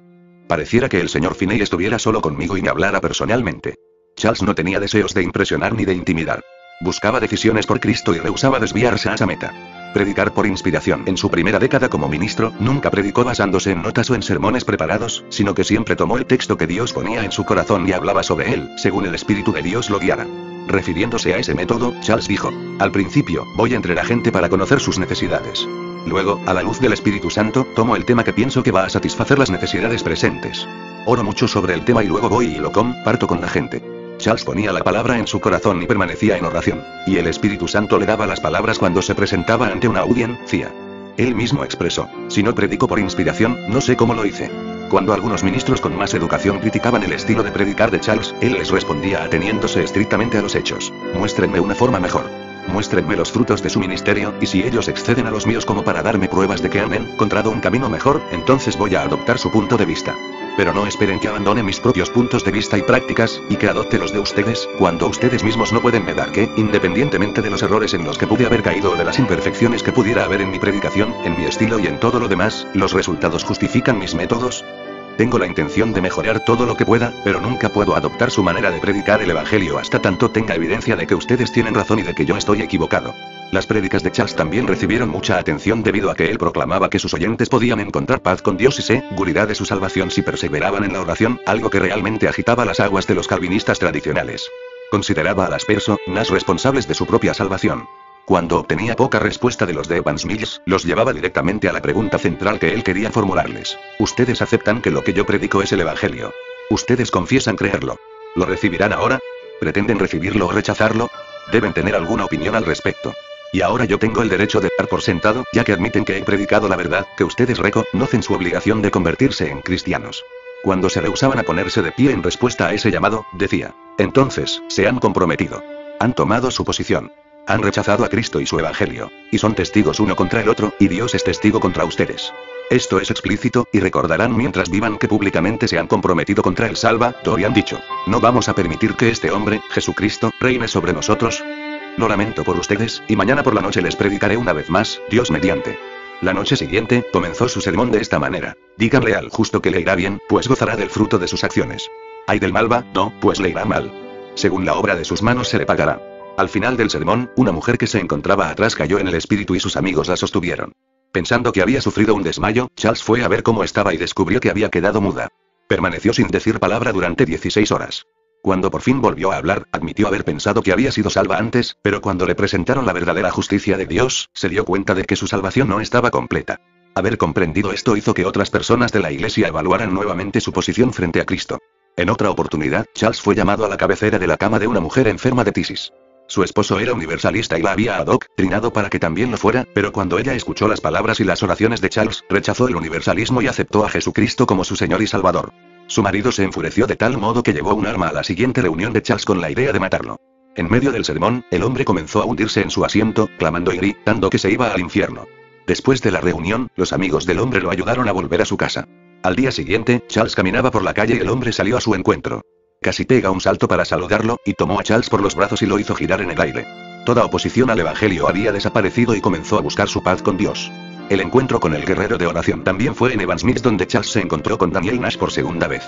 Pareciera que el señor Finney estuviera solo conmigo y me hablara personalmente. Charles no tenía deseos de impresionar ni de intimidar. Buscaba decisiones por Cristo y rehusaba desviarse a esa meta. Predicar por inspiración. En su primera década como ministro, nunca predicó basándose en notas o en sermones preparados, sino que siempre tomó el texto que Dios ponía en su corazón y hablaba sobre él, según el Espíritu de Dios lo guiara. Refiriéndose a ese método, Charles dijo: al principio, voy entre la gente para conocer sus necesidades. Luego, a la luz del Espíritu Santo, tomo el tema que pienso que va a satisfacer las necesidades presentes. Oro mucho sobre el tema y luego voy y lo comparto con la gente. Charles ponía la palabra en su corazón y permanecía en oración, y el Espíritu Santo le daba las palabras cuando se presentaba ante una audiencia. Él mismo expresó: si no predico por inspiración, no sé cómo lo hice. Cuando algunos ministros con más educación criticaban el estilo de predicar de Charles, él les respondía ateniéndose estrictamente a los hechos: muéstrenme una forma mejor. Muéstrenme los frutos de su ministerio, y si ellos exceden a los míos como para darme pruebas de que han encontrado un camino mejor, entonces voy a adoptar su punto de vista. Pero no esperen que abandone mis propios puntos de vista y prácticas, y que adopte los de ustedes, cuando ustedes mismos no pueden negar que, independientemente de los errores en los que pude haber caído o de las imperfecciones que pudiera haber en mi predicación, en mi estilo y en todo lo demás, los resultados justifican mis métodos. Tengo la intención de mejorar todo lo que pueda, pero nunca puedo adoptar su manera de predicar el Evangelio hasta tanto tenga evidencia de que ustedes tienen razón y de que yo estoy equivocado. Las prédicas de Charles también recibieron mucha atención debido a que él proclamaba que sus oyentes podían encontrar paz con Dios y seguridad de su salvación si perseveraban en la oración, algo que realmente agitaba las aguas de los calvinistas tradicionales. Consideraba a las personas responsables de su propia salvación. Cuando obtenía poca respuesta de los de Evans Mills, los llevaba directamente a la pregunta central que él quería formularles. ¿Ustedes aceptan que lo que yo predico es el Evangelio? ¿Ustedes confiesan creerlo? ¿Lo recibirán ahora? ¿Pretenden recibirlo o rechazarlo? Deben tener alguna opinión al respecto. Y ahora yo tengo el derecho de dar por sentado, ya que admiten que he predicado la verdad, que ustedes reconocen su obligación de convertirse en cristianos. Cuando se rehusaban a ponerse de pie en respuesta a ese llamado, decía: entonces, se han comprometido. Han tomado su posición. Han rechazado a Cristo y su evangelio. Y son testigos uno contra el otro, y Dios es testigo contra ustedes. Esto es explícito, y recordarán mientras vivan que públicamente se han comprometido contra el Salvador y han dicho: no vamos a permitir que este hombre, Jesucristo, reine sobre nosotros. Lo lamento por ustedes, y mañana por la noche les predicaré una vez más, Dios mediante. La noche siguiente, comenzó su sermón de esta manera: díganle al justo que le irá bien, pues gozará del fruto de sus acciones. Ay del malvado, pues le irá mal. Según la obra de sus manos se le pagará. Al final del sermón, una mujer que se encontraba atrás cayó en el espíritu y sus amigos la sostuvieron. Pensando que había sufrido un desmayo, Charles fue a ver cómo estaba y descubrió que había quedado muda. Permaneció sin decir palabra durante 16 horas. Cuando por fin volvió a hablar, admitió haber pensado que había sido salva antes, pero cuando le presentaron la verdadera justicia de Dios, se dio cuenta de que su salvación no estaba completa. Haber comprendido esto hizo que otras personas de la iglesia evaluaran nuevamente su posición frente a Cristo. En otra oportunidad, Charles fue llamado a la cabecera de la cama de una mujer enferma de tisis. Su esposo era universalista y la había adoctrinado para que también lo fuera, pero cuando ella escuchó las palabras y las oraciones de Charles, rechazó el universalismo y aceptó a Jesucristo como su Señor y Salvador. Su marido se enfureció de tal modo que llevó un arma a la siguiente reunión de Charles con la idea de matarlo. En medio del sermón, el hombre comenzó a hundirse en su asiento, clamando y gritando que se iba al infierno. Después de la reunión, los amigos del hombre lo ayudaron a volver a su casa. Al día siguiente, Charles caminaba por la calle y el hombre salió a su encuentro. Casi pega un salto para saludarlo, y tomó a Charles por los brazos y lo hizo girar en el aire. Toda oposición al evangelio había desaparecido y comenzó a buscar su paz con Dios. El encuentro con el guerrero de oración también fue en Evans Mills, donde Charles se encontró con Daniel Nash por segunda vez.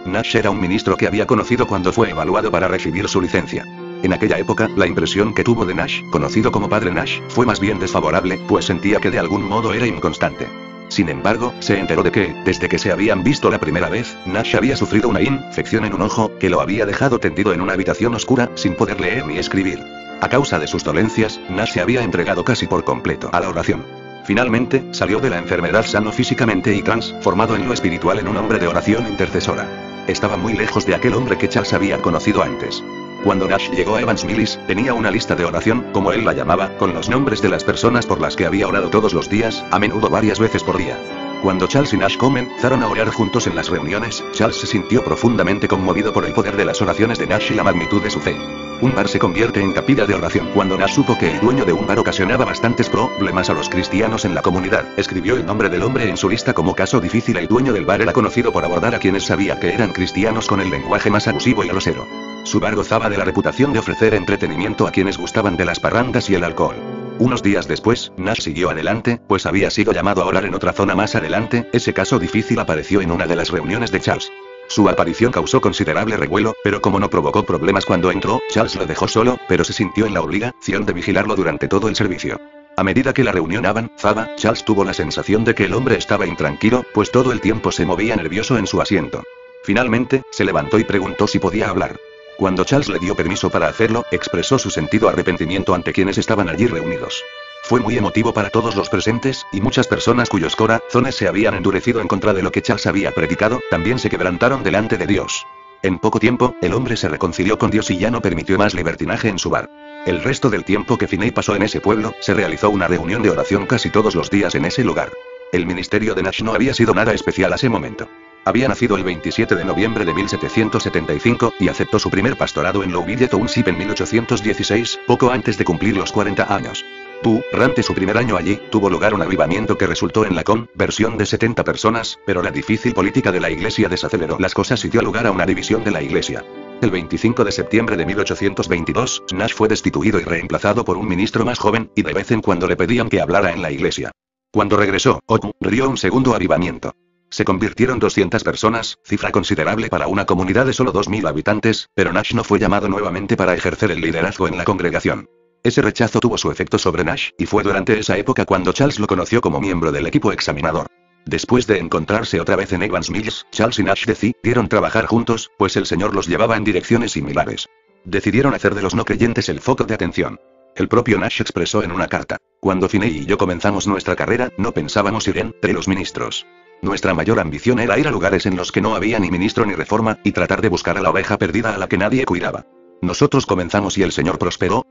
Nash era un ministro que había conocido cuando fue evaluado para recibir su licencia. En aquella época, la impresión que tuvo de Nash, conocido como Padre Nash, fue más bien desfavorable, pues sentía que de algún modo era inconstante. Sin embargo, se enteró de que, desde que se habían visto la primera vez, Nash había sufrido una infección en un ojo, que lo había dejado tendido en una habitación oscura, sin poder leer ni escribir. A causa de sus dolencias, Nash se había entregado casi por completo a la oración. Finalmente, salió de la enfermedad sano físicamente y transformado en lo espiritual en un hombre de oración intercesora. Estaba muy lejos de aquel hombre que Charles había conocido antes. Cuando Nash llegó a Evans Mills, tenía una lista de oración, como él la llamaba, con los nombres de las personas por las que había orado todos los días, a menudo varias veces por día. Cuando Charles y Nash comenzaron a orar juntos en las reuniones, Charles se sintió profundamente conmovido por el poder de las oraciones de Nash y la magnitud de su fe. Un bar se convierte en capilla de oración. Cuando Nash supo que el dueño de un bar ocasionaba bastantes problemas a los cristianos en la comunidad, escribió el nombre del hombre en su lista como caso difícil. El dueño del bar era conocido por abordar a quienes sabía que eran cristianos con el lenguaje más abusivo y grosero. Su bar gozaba de la reputación de ofrecer entretenimiento a quienes gustaban de las parrandas y el alcohol. Unos días después, Nash siguió adelante, pues había sido llamado a orar en otra zona más adelante. Ese caso difícil apareció en una de las reuniones de Charles. Su aparición causó considerable revuelo, pero como no provocó problemas cuando entró, Charles lo dejó solo, pero se sintió en la obligación de vigilarlo durante todo el servicio. A medida que la reunión avanzaba, Charles tuvo la sensación de que el hombre estaba intranquilo, pues todo el tiempo se movía nervioso en su asiento. Finalmente, se levantó y preguntó si podía hablar. Cuando Charles le dio permiso para hacerlo, expresó su sentido arrepentimiento ante quienes estaban allí reunidos. Fue muy emotivo para todos los presentes, y muchas personas cuyos corazones se habían endurecido en contra de lo que Charles había predicado, también se quebrantaron delante de Dios. En poco tiempo, el hombre se reconcilió con Dios y ya no permitió más libertinaje en su bar. El resto del tiempo que Finney pasó en ese pueblo, se realizó una reunión de oración casi todos los días en ese lugar. El ministerio de Nash no había sido nada especial a ese momento. Había nacido el 27 de noviembre de 1775, y aceptó su primer pastorado en Louvillato Township en 1816, poco antes de cumplir los 40 años. Durante su primer año allí, tuvo lugar un avivamiento que resultó en la conversión de 70 personas, pero la difícil política de la iglesia desaceleró las cosas y dio lugar a una división de la iglesia. El 25 de septiembre de 1822, Nash fue destituido y reemplazado por un ministro más joven, y de vez en cuando le pedían que hablara en la iglesia. Cuando regresó, ocurrió un segundo avivamiento. Se convirtieron 200 personas, cifra considerable para una comunidad de solo 2000 habitantes, pero Nash no fue llamado nuevamente para ejercer el liderazgo en la congregación. Ese rechazo tuvo su efecto sobre Nash, y fue durante esa época cuando Charles lo conoció como miembro del equipo examinador. Después de encontrarse otra vez en Evans Mills, Charles y Nash decidieron trabajar juntos, pues el Señor los llevaba en direcciones similares. Decidieron hacer de los no creyentes el foco de atención. El propio Nash expresó en una carta: cuando Finney y yo comenzamos nuestra carrera, no pensábamos ir entre los ministros. Nuestra mayor ambición era ir a lugares en los que no había ni ministro ni reforma, y tratar de buscar a la oveja perdida a la que nadie cuidaba. Nosotros comenzamos y el Señor prosperó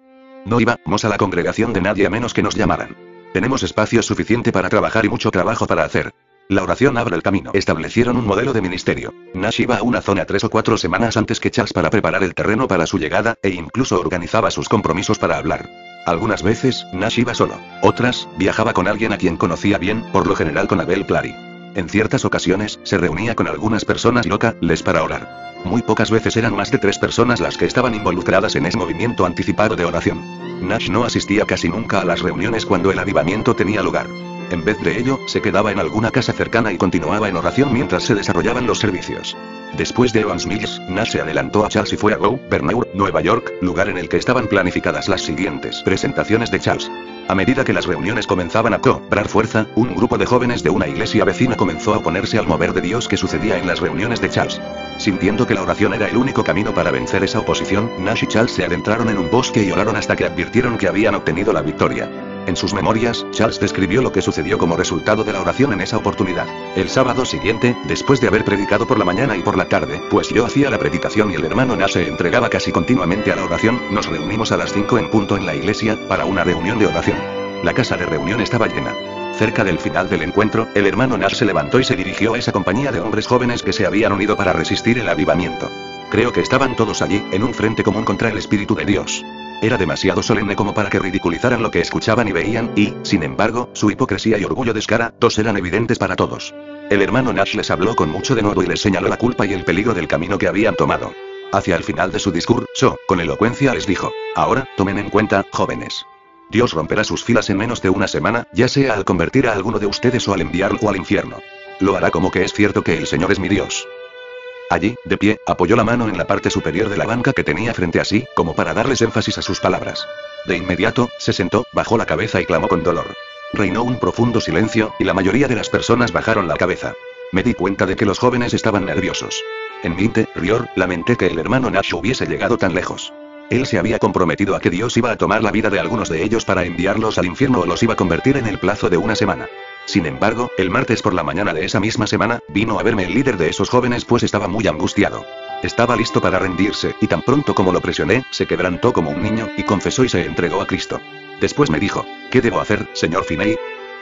No íbamos a la congregación de nadie a menos que nos llamaran. Tenemos espacio suficiente para trabajar y mucho trabajo para hacer. La oración abre el camino. Establecieron un modelo de ministerio. Nash iba a una zona 3 o 4 semanas antes que Charles para preparar el terreno para su llegada, e incluso organizaba sus compromisos para hablar. Algunas veces, Nash iba solo. Otras, viajaba con alguien a quien conocía bien, por lo general con Abel Clary. En ciertas ocasiones, se reunía con algunas personas locales para orar. Muy pocas veces eran más de 3 personas las que estaban involucradas en ese movimiento anticipado de oración. Nash no asistía casi nunca a las reuniones cuando el avivamiento tenía lugar. En vez de ello, se quedaba en alguna casa cercana y continuaba en oración mientras se desarrollaban los servicios. Después de Evans Mills, Nash se adelantó a Charles y fue a Gouverneur, Nueva York, lugar en el que estaban planificadas las siguientes presentaciones de Charles. A medida que las reuniones comenzaban a cobrar fuerza, un grupo de jóvenes de una iglesia vecina comenzó a oponerse al mover de Dios que sucedía en las reuniones de Charles. Sintiendo que la oración era el único camino para vencer esa oposición, Nash y Charles se adentraron en un bosque y oraron hasta que advirtieron que habían obtenido la victoria. En sus memorias, Charles describió lo que sucedió como resultado de la oración en esa oportunidad. El sábado siguiente, después de haber predicado por la mañana y por la tarde, pues yo hacía la predicación y el hermano Nash se entregaba casi continuamente a la oración, nos reunimos a las 5 en punto en la iglesia, para una reunión de oración. La casa de reunión estaba llena. Cerca del final del encuentro, el hermano Nash se levantó y se dirigió a esa compañía de hombres jóvenes que se habían unido para resistir el avivamiento. Creo que estaban todos allí, en un frente común contra el Espíritu de Dios. Era demasiado solemne como para que ridiculizaran lo que escuchaban y veían, y, sin embargo, su hipocresía y orgullo descarados eran evidentes para todos. El hermano Nash les habló con mucho denuedo y les señaló la culpa y el peligro del camino que habían tomado. Hacia el final de su discurso, con elocuencia les dijo: ahora, tomen en cuenta, jóvenes. Dios romperá sus filas en menos de una semana, ya sea al convertir a alguno de ustedes o al enviarlo al infierno. Lo hará como que es cierto que el Señor es mi Dios. Allí, de pie, apoyó la mano en la parte superior de la banca que tenía frente a sí, como para darles énfasis a sus palabras. De inmediato, se sentó, bajó la cabeza y clamó con dolor. Reinó un profundo silencio, y la mayoría de las personas bajaron la cabeza. Me di cuenta de que los jóvenes estaban nerviosos. En mi interior, lamenté que el hermano Nash hubiese llegado tan lejos. Él se había comprometido a que Dios iba a tomar la vida de algunos de ellos para enviarlos al infierno o los iba a convertir en el plazo de una semana. Sin embargo, el martes por la mañana de esa misma semana, vino a verme el líder de esos jóvenes pues estaba muy angustiado. Estaba listo para rendirse, y tan pronto como lo presioné, se quebrantó como un niño, y confesó y se entregó a Cristo. Después me dijo: ¿qué debo hacer, señor Finney?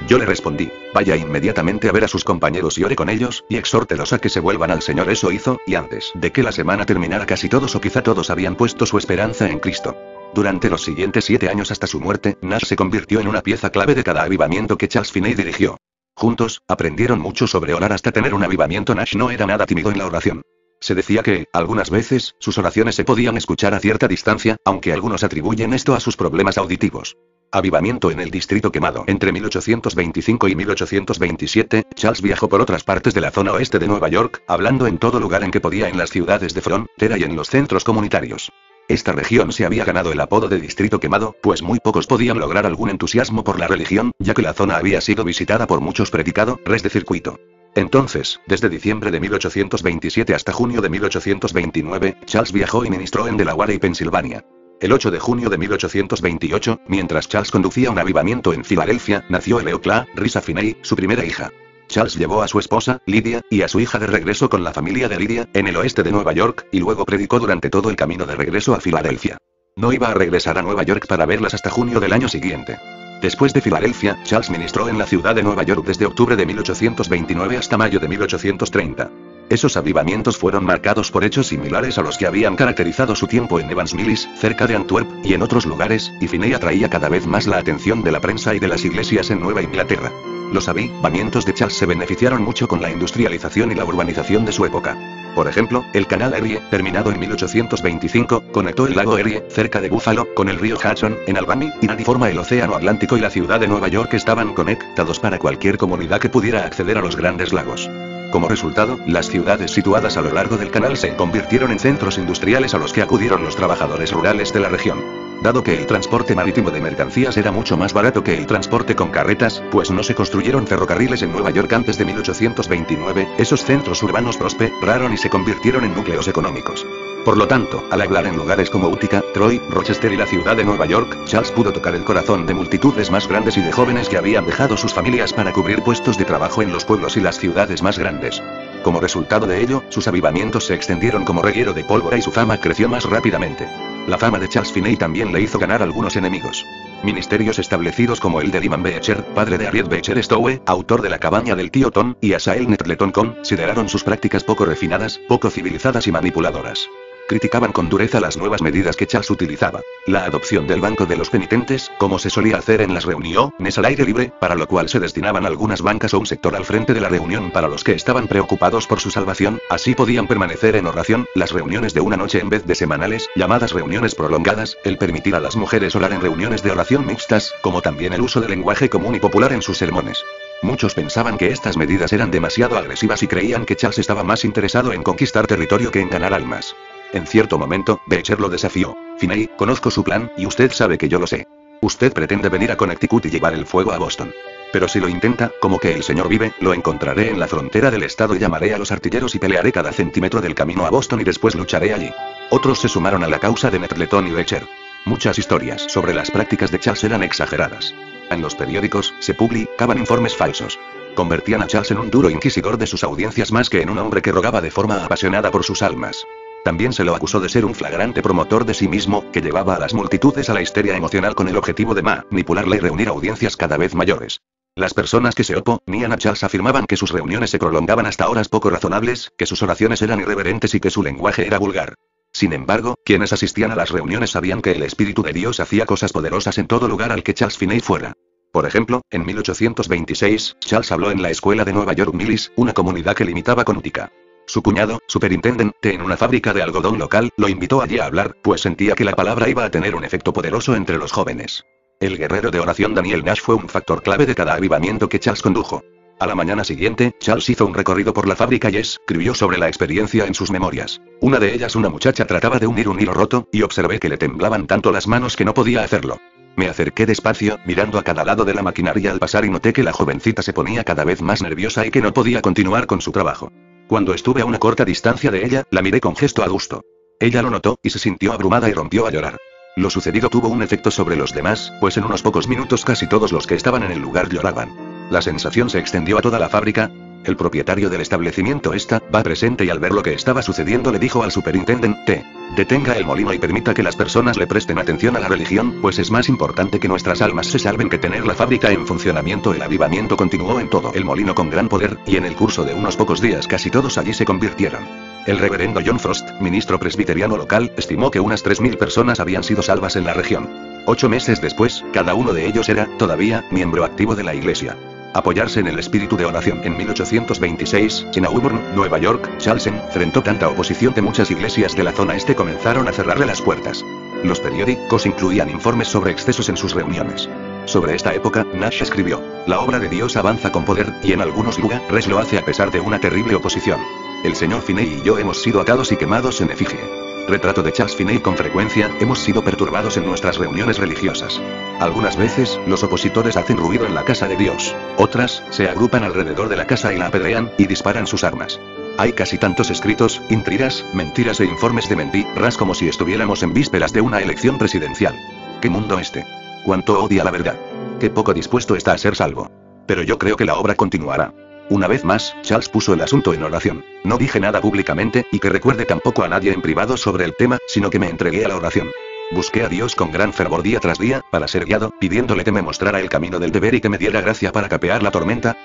Yo le respondí: vaya inmediatamente a ver a sus compañeros y ore con ellos, y exhórtelos a que se vuelvan al Señor. Eso hizo, y antes de que la semana terminara casi todos o quizá todos habían puesto su esperanza en Cristo. Durante los siguientes 7 años hasta su muerte, Nash se convirtió en una pieza clave de cada avivamiento que Charles Finney dirigió. Juntos, aprendieron mucho sobre orar hasta tener un avivamiento. Nash no era nada tímido en la oración. Se decía que, algunas veces, sus oraciones se podían escuchar a cierta distancia, aunque algunos atribuyen esto a sus problemas auditivos. Avivamiento en el Distrito Quemado. Entre 1825 y 1827, Charles viajó por otras partes de la zona oeste de Nueva York, hablando en todo lugar en que podía en las ciudades de frontera y en los centros comunitarios. Esta región se había ganado el apodo de Distrito Quemado, pues muy pocos podían lograr algún entusiasmo por la religión, ya que la zona había sido visitada por muchos predicadores de circuito. Entonces, desde diciembre de 1827 hasta junio de 1829, Charles viajó y ministró en Delaware y Pensilvania. El 8 de junio de 1828, mientras Charles conducía un avivamiento en Filadelfia, nació Eleocla Risa Finney, su primera hija. Charles llevó a su esposa, Lydia, y a su hija de regreso con la familia de Lydia, en el oeste de Nueva York, y luego predicó durante todo el camino de regreso a Filadelfia. No iba a regresar a Nueva York para verlas hasta junio del año siguiente. Después de Filadelfia, Charles ministró en la ciudad de Nueva York desde octubre de 1829 hasta mayo de 1830. Esos avivamientos fueron marcados por hechos similares a los que habían caracterizado su tiempo en Evans Mills, cerca de Antwerp, y en otros lugares, y Finney atraía cada vez más la atención de la prensa y de las iglesias en Nueva Inglaterra. Los avivamientos de Charles se beneficiaron mucho con la industrialización y la urbanización de su época. Por ejemplo, el canal Erie, terminado en 1825, conectó el lago Erie, cerca de Buffalo, con el río Hudson, en Albany, y forma el océano Atlántico, y la ciudad de Nueva York estaban conectados para cualquier comunidad que pudiera acceder a los grandes lagos. Como resultado, las ciudades situadas a lo largo del canal se convirtieron en centros industriales a los que acudieron los trabajadores rurales de la región. Dado que el transporte marítimo de mercancías era mucho más barato que el transporte con carretas, pues no se construyeron ferrocarriles en Nueva York antes de 1829, esos centros urbanos prosperaron y se convirtieron en núcleos económicos. Por lo tanto, al hablar en lugares como Utica, Troy, Rochester y la ciudad de Nueva York, Charles pudo tocar el corazón de multitudes más grandes y de jóvenes que habían dejado sus familias para cubrir puestos de trabajo en los pueblos y las ciudades más grandes. Como resultado de ello, sus avivamientos se extendieron como reguero de pólvora y su fama creció más rápidamente. La fama de Charles Finney también le hizo ganar algunos enemigos. Ministerios establecidos como el de Lyman Beecher, padre de Harriet Beecher Stowe, autor de La cabaña del tío Tom, y Asael Nettleton consideraron sus prácticas poco refinadas, poco civilizadas y manipuladoras. Criticaban con dureza las nuevas medidas que Charles utilizaba. La adopción del banco de los penitentes, como se solía hacer en las reuniones al aire libre, para lo cual se destinaban algunas bancas o un sector al frente de la reunión para los que estaban preocupados por su salvación, así podían permanecer en oración, las reuniones de una noche en vez de semanales, llamadas reuniones prolongadas, el permitir a las mujeres orar en reuniones de oración mixtas, como también el uso del lenguaje común y popular en sus sermones. Muchos pensaban que estas medidas eran demasiado agresivas y creían que Charles estaba más interesado en conquistar territorio que en ganar almas. En cierto momento, Beecher lo desafió. Finney, conozco su plan, y usted sabe que yo lo sé. Usted pretende venir a Connecticut y llevar el fuego a Boston. Pero si lo intenta, como que el señor vive, lo encontraré en la frontera del estado y llamaré a los artilleros y pelearé cada centímetro del camino a Boston y después lucharé allí. Otros se sumaron a la causa de Nettleton y Beecher. Muchas historias sobre las prácticas de Charles eran exageradas. En los periódicos, se publicaban informes falsos. Convertían a Charles en un duro inquisidor de sus audiencias más que en un hombre que rogaba de forma apasionada por sus almas. También se lo acusó de ser un flagrante promotor de sí mismo, que llevaba a las multitudes a la histeria emocional con el objetivo de manipularla y reunir audiencias cada vez mayores. Las personas que se oponían a Charles afirmaban que sus reuniones se prolongaban hasta horas poco razonables, que sus oraciones eran irreverentes y que su lenguaje era vulgar. Sin embargo, quienes asistían a las reuniones sabían que el Espíritu de Dios hacía cosas poderosas en todo lugar al que Charles Finney fuera. Por ejemplo, en 1826, Charles habló en la escuela de Nueva York Millis, una comunidad que limitaba con Utica. Su cuñado, superintendente en una fábrica de algodón local, lo invitó allí a hablar, pues sentía que la palabra iba a tener un efecto poderoso entre los jóvenes. El guerrero de oración Daniel Nash fue un factor clave de cada avivamiento que Charles condujo. A la mañana siguiente, Charles hizo un recorrido por la fábrica y escribió sobre la experiencia en sus memorias. Una de ellas, una muchacha trataba de unir un hilo roto, y observé que le temblaban tanto las manos que no podía hacerlo. Me acerqué despacio, mirando a cada lado de la maquinaria al pasar y noté que la jovencita se ponía cada vez más nerviosa y que no podía continuar con su trabajo. Cuando estuve a una corta distancia de ella, la miré con gesto adusto. Ella lo notó, y se sintió abrumada y rompió a llorar. Lo sucedido tuvo un efecto sobre los demás, pues en unos pocos minutos casi todos los que estaban en el lugar lloraban. La sensación se extendió a toda la fábrica. El propietario del establecimiento estaba presente y al ver lo que estaba sucediendo le dijo al superintendente: detenga el molino y permita que las personas le presten atención a la religión, pues es más importante que nuestras almas se salven que tener la fábrica en funcionamiento. El avivamiento continuó en todo el molino con gran poder, y en el curso de unos pocos días casi todos allí se convirtieron. El reverendo John Frost, ministro presbiteriano local, estimó que unas 3.000 personas habían sido salvas en la región. 8 meses después, cada uno de ellos era, todavía, miembro activo de la iglesia. Apoyarse en el espíritu de oración. En 1826, en Auburn, Nueva York, Charles enfrentó tanta oposición que muchas iglesias de la zona este comenzaron a cerrarle las puertas. Los periódicos incluían informes sobre excesos en sus reuniones. Sobre esta época, Nash escribió: la obra de Dios avanza con poder, y en algunos lugares lo hace a pesar de una terrible oposición. El señor Finney y yo hemos sido atados y quemados en efigie. Retrato de Charles Finney. Con frecuencia, hemos sido perturbados en nuestras reuniones religiosas. Algunas veces, los opositores hacen ruido en la casa de Dios. Otras, se agrupan alrededor de la casa y la apedrean, y disparan sus armas. Hay casi tantos escritos, intrigas, mentiras e informes de mentiras como si estuviéramos en vísperas de una elección presidencial. ¿Qué mundo este? Cuánto odia la verdad. Qué poco dispuesto está a ser salvo. Pero yo creo que la obra continuará. Una vez más, Charles puso el asunto en oración. No dije nada públicamente, y que recuerde tampoco a nadie en privado sobre el tema, sino que me entregué a la oración. Busqué a Dios con gran fervor día tras día, para ser guiado, pidiéndole que me mostrara el camino del deber y que me diera gracia para capear la tormenta.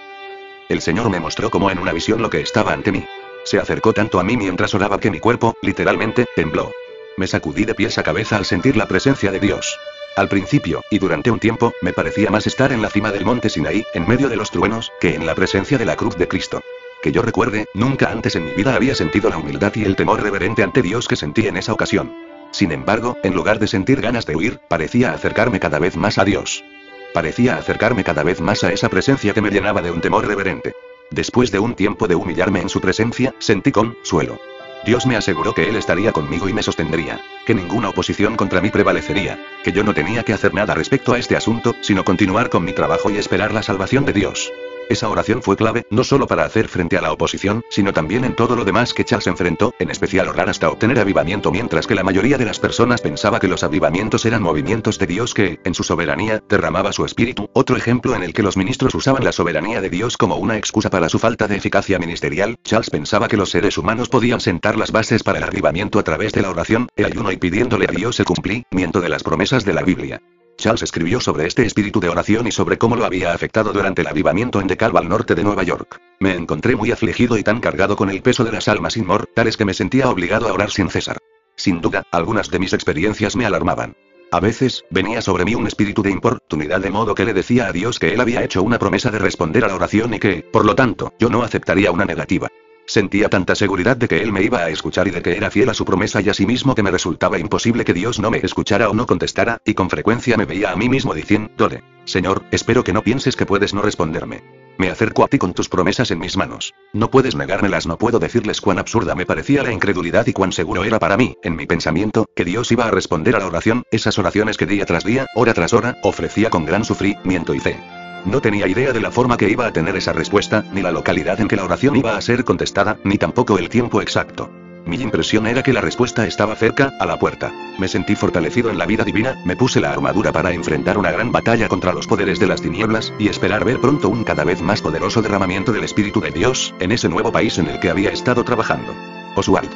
El Señor me mostró como en una visión lo que estaba ante mí. Se acercó tanto a mí mientras oraba que mi cuerpo, literalmente, tembló. Me sacudí de pies a cabeza al sentir la presencia de Dios. Al principio, y durante un tiempo, me parecía más estar en la cima del monte Sinaí, en medio de los truenos, que en la presencia de la cruz de Cristo. Que yo recuerde, nunca antes en mi vida había sentido la humildad y el temor reverente ante Dios que sentí en esa ocasión. Sin embargo, en lugar de sentir ganas de huir, parecía acercarme cada vez más a Dios. Parecía acercarme cada vez más a esa presencia que me llenaba de un temor reverente. Después de un tiempo de humillarme en su presencia, sentí consuelo. Dios me aseguró que Él estaría conmigo y me sostendría, que ninguna oposición contra mí prevalecería, que yo no tenía que hacer nada respecto a este asunto, sino continuar con mi trabajo y esperar la salvación de Dios. Esa oración fue clave, no solo para hacer frente a la oposición, sino también en todo lo demás que Charles enfrentó, en especial orar hasta obtener avivamiento, mientras que la mayoría de las personas pensaba que los avivamientos eran movimientos de Dios que, en su soberanía, derramaba su espíritu. Otro ejemplo en el que los ministros usaban la soberanía de Dios como una excusa para su falta de eficacia ministerial. Charles pensaba que los seres humanos podían sentar las bases para el avivamiento a través de la oración, el ayuno y pidiéndole a Dios el cumplimiento de las promesas de la Biblia. Charles escribió sobre este espíritu de oración y sobre cómo lo había afectado durante el avivamiento en DeKalb al norte de Nueva York. Me encontré muy afligido y tan cargado con el peso de las almas inmortales que me sentía obligado a orar sin cesar. Sin duda, algunas de mis experiencias me alarmaban. A veces, venía sobre mí un espíritu de importunidad, de modo que le decía a Dios que Él había hecho una promesa de responder a la oración y que, por lo tanto, yo no aceptaría una negativa. Sentía tanta seguridad de que Él me iba a escuchar y de que era fiel a su promesa y asimismo que me resultaba imposible que Dios no me escuchara o no contestara, y con frecuencia me veía a mí mismo diciéndole: Señor, espero que no pienses que puedes no responderme. Me acerco a ti con tus promesas en mis manos. No puedes negármelas. No puedo decirles cuán absurda me parecía la incredulidad y cuán seguro era para mí, en mi pensamiento, que Dios iba a responder a la oración, esas oraciones que día tras día, hora tras hora, ofrecía con gran sufrimiento y fe. No tenía idea de la forma que iba a tener esa respuesta, ni la localidad en que la oración iba a ser contestada, ni tampoco el tiempo exacto. Mi impresión era que la respuesta estaba cerca, a la puerta. Me sentí fortalecido en la vida divina, me puse la armadura para enfrentar una gran batalla contra los poderes de las tinieblas, y esperar ver pronto un cada vez más poderoso derramamiento del Espíritu de Dios, en ese nuevo país en el que había estado trabajando. Oswald